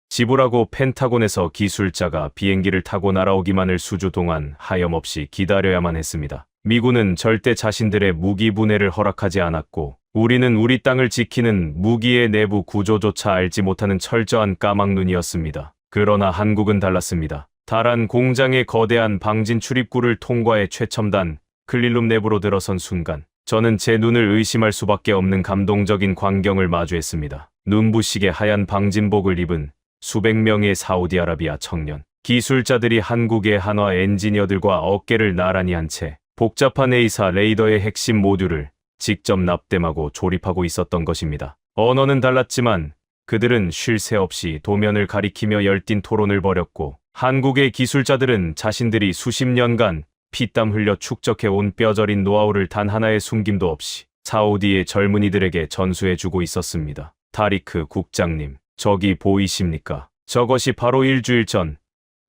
지불하고 펜타곤에서 기술자가 비행기를 타고 날아오기만을 수주 동안 하염없이 기다려야만 했습니다. 미군은 절대 자신들의 무기 분해를 허락하지 않았고 우리는 우리 땅을 지키는 무기의 내부 구조조차 알지 못하는 철저한 까막눈이었습니다. 그러나 한국은 달랐습니다. 다란 공장의 거대한 방진 출입구를 통과해 최첨단 클린룸 내부로 들어선 순간 저는 제 눈을 의심할 수밖에 없는 감동적인 광경을 마주했습니다. 눈부시게 하얀 방진복을 입은 수백 명의 사우디아라비아 청년 기술자들이 한국의 한화 엔지니어들과 어깨를 나란히 한 채 복잡한 A사 레이더의 핵심 모듈을 직접 납땜하고 조립하고 있었던 것입니다. 언어는 달랐지만 그들은 쉴 새 없이 도면을 가리키며 열띤 토론을 벌였고 한국의 기술자들은 자신들이 수십 년간 피땀 흘려 축적해온 뼈저린 노하우를 단 하나의 숨김도 없이 사우디의 젊은이들에게 전수해주고 있었습니다. 타리크 국장님, 저기 보이십니까? 저것이 바로 일주일 전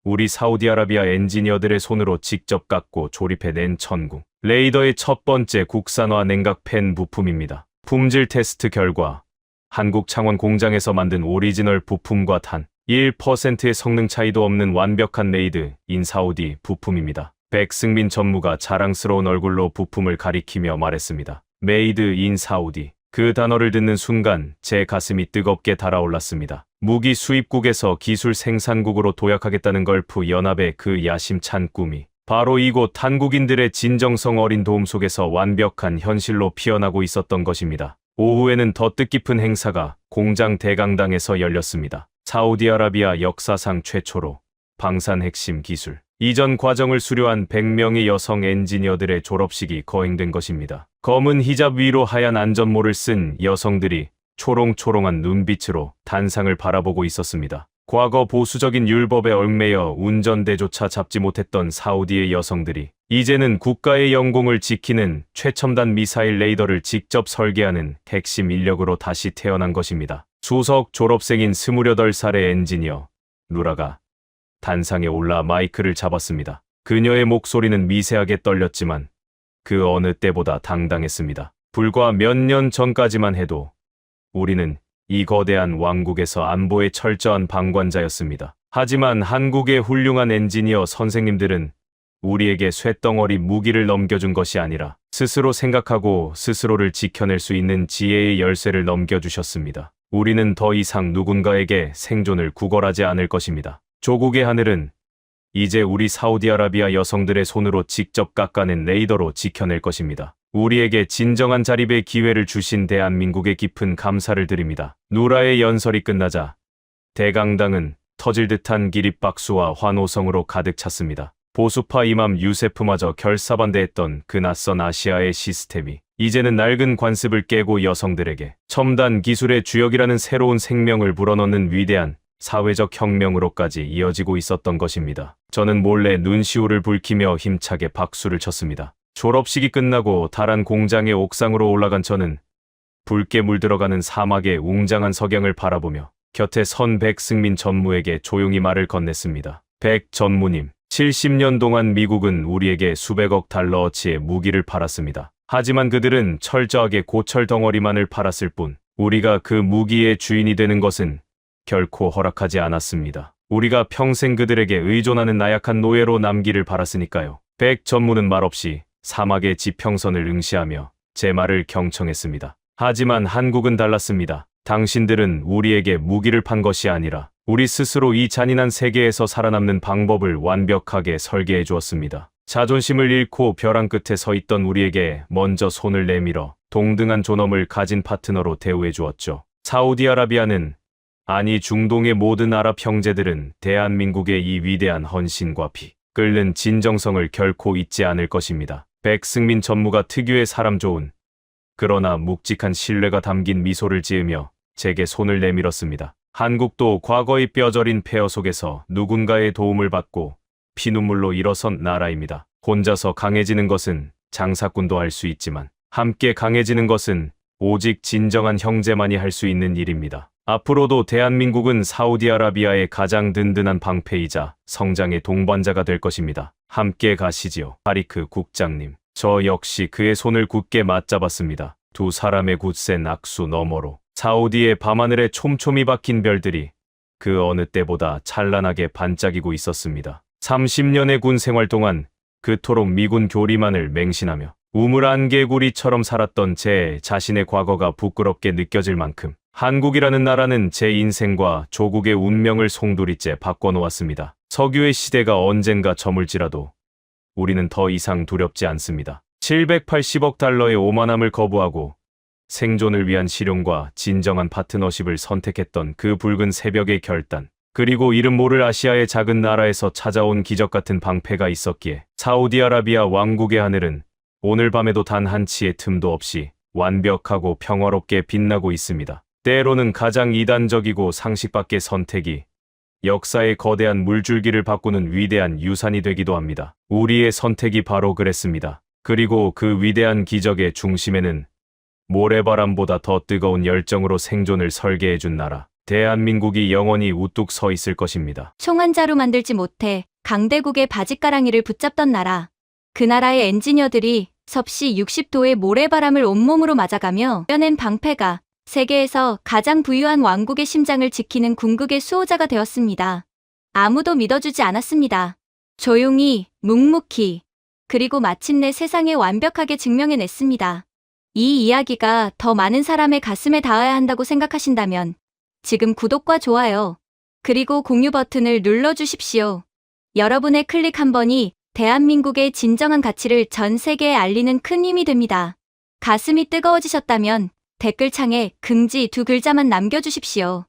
우리 사우디아라비아 엔지니어들의 손으로 직접 깎고 조립해낸 천궁 레이더의 첫 번째 국산화 냉각 팬 부품입니다. 품질 테스트 결과 한국 창원 공장에서 만든 오리지널 부품과 단 1%의 성능 차이도 없는 완벽한 메이드 인 사우디 부품입니다. 백승민 전무가 자랑스러운 얼굴로 부품을 가리키며 말했습니다. 메이드 인 사우디. 그 단어를 듣는 순간 제 가슴이 뜨겁게 달아올랐습니다. 무기 수입국에서 기술 생산국으로 도약하겠다는 걸프 연합의 그 야심찬 꿈이 바로 이곳 한국인들의 진정성 어린 도움 속에서 완벽한 현실로 피어나고 있었던 것입니다. 오후에는 더 뜻깊은 행사가 공장 대강당에서 열렸습니다. 사우디아라비아 역사상 최초로 방산 핵심 기술 이전 과정을 수료한 100명의 여성 엔지니어들의 졸업식이 거행된 것입니다. 검은 히잡 위로 하얀 안전모를 쓴 여성들이 초롱초롱한 눈빛으로 단상을 바라보고 있었습니다. 과거 보수적인 율법에 얽매여 운전대조차 잡지 못했던 사우디의 여성들이 이제는 국가의 영공을 지키는 최첨단 미사일 레이더를 직접 설계하는 핵심 인력으로 다시 태어난 것입니다. 수석 졸업생인 28살의 엔지니어 누라가 단상에 올라 마이크를 잡았습니다. 그녀의 목소리는 미세하게 떨렸지만 그 어느 때보다 당당했습니다. 불과 몇 년 전까지만 해도 우리는 이 거대한 왕국에서 안보의 철저한 방관자였습니다. 하지만 한국의 훌륭한 엔지니어 선생님들은 우리에게 쇳덩어리 무기를 넘겨준 것이 아니라 스스로 생각하고 스스로를 지켜낼 수 있는 지혜의 열쇠를 넘겨주셨습니다. 우리는 더 이상 누군가에게 생존을 구걸하지 않을 것입니다. 조국의 하늘은 이제 우리 사우디아라비아 여성들의 손으로 직접 깎아낸 레이더로 지켜낼 것입니다. 우리에게 진정한 자립의 기회를 주신 대한민국에 깊은 감사를 드립니다. 누라의 연설이 끝나자 대강당은 터질 듯한 기립박수와 환호성으로 가득 찼습니다. 보수파 이맘 유세프마저 결사반대했던 그 낯선 아시아의 시스템이 이제는 낡은 관습을 깨고 여성들에게 첨단 기술의 주역이라는 새로운 생명을 불어넣는 위대한 사회적 혁명으로까지 이어지고 있었던 것입니다. 저는 몰래 눈시울을 붉히며 힘차게 박수를 쳤습니다. 졸업식이 끝나고 다란 공장의 옥상으로 올라간 저는 붉게 물들어가는 사막의 웅장한 석양을 바라보며 곁에 선 백승민 전무에게 조용히 말을 건넸습니다. 백 전무님, 70년 동안 미국은 우리에게 수백억 달러어치의 무기를 팔았습니다. 하지만 그들은 철저하게 고철 덩어리만을 팔았을 뿐 우리가 그 무기의 주인이 되는 것은 결코 허락하지 않았습니다. 우리가 평생 그들에게 의존하는 나약한 노예로 남기를 바랐으니까요. 백 전무는 말없이 사막의 지평선을 응시하며 제 말을 경청했습니다. 하지만 한국은 달랐습니다. 당신들은 우리에게 무기를 판 것이 아니라 우리 스스로 이 잔인한 세계에서 살아남는 방법을 완벽하게 설계해 주었습니다. 자존심을 잃고 벼랑 끝에 서 있던 우리에게 먼저 손을 내밀어 동등한 존엄을 가진 파트너로 대우해 주었죠. 사우디아라비아는 아니 중동의 모든 아랍 형제들은 대한민국의 이 위대한 헌신과 피 끓는 진정성을 결코 잊지 않을 것입니다. 백승민 전무가 특유의 사람 좋은 그러나 묵직한 신뢰가 담긴 미소를 지으며 제게 손을 내밀었습니다. 한국도 과거의 뼈저린 폐허 속에서 누군가의 도움을 받고 피눈물로 일어선 나라입니다. 혼자서 강해지는 것은 장사꾼도 할 수 있지만 함께 강해지는 것은 오직 진정한 형제만이 할 수 있는 일입니다. 앞으로도 대한민국은 사우디아라비아의 가장 든든한 방패이자 성장의 동반자가 될 것입니다. 함께 가시지요. 타리크 국장님. 저 역시 그의 손을 굳게 맞잡았습니다. 두 사람의 굳센 악수 너머로 사우디의 밤하늘에 촘촘히 박힌 별들이 그 어느 때보다 찬란하게 반짝이고 있었습니다. 30년의 군 생활 동안 그토록 미군 교리만을 맹신하며 우물안 개구리처럼 살았던 제 자신의 과거가 부끄럽게 느껴질 만큼 한국이라는 나라는 제 인생과 조국의 운명을 송두리째 바꿔놓았습니다. 석유의 시대가 언젠가 저물지라도 우리는 더 이상 두렵지 않습니다. 780억 달러의 오만함을 거부하고 생존을 위한 실용과 진정한 파트너십을 선택했던 그 붉은 새벽의 결단, 그리고 이름 모를 아시아의 작은 나라에서 찾아온 기적 같은 방패가 있었기에 사우디아라비아 왕국의 하늘은 오늘 밤에도 단 한 치의 틈도 없이 완벽하고 평화롭게 빛나고 있습니다. 때로는 가장 이단적이고 상식 밖의 선택이 역사의 거대한 물줄기를 바꾸는 위대한 유산이 되기도 합니다. 우리의 선택이 바로 그랬습니다. 그리고 그 위대한 기적의 중심에는 모래바람보다 더 뜨거운 열정으로 생존을 설계해준 나라, 대한민국이 영원히 우뚝 서 있을 것입니다. 총 한 자루 만들지 못해 강대국의 바짓가랑이를 붙잡던 나라. 그 나라의 엔지니어들이 섭씨 60도의 모래바람을 온몸으로 맞아가며 펴낸 방패가 세계에서 가장 부유한 왕국의 심장을 지키는 궁극의 수호자가 되었습니다. 아무도 믿어주지 않았습니다. 조용히, 묵묵히, 그리고 마침내 세상에 완벽하게 증명해냈습니다. 이 이야기가 더 많은 사람의 가슴에 닿아야 한다고 생각하신다면 지금 구독과 좋아요, 그리고 공유 버튼을 눌러주십시오. 여러분의 클릭 한 번이 대한민국의 진정한 가치를 전 세계에 알리는 큰 힘이 됩니다. 가슴이 뜨거워지셨다면 댓글창에 긍지 2 글자만 남겨주십시오.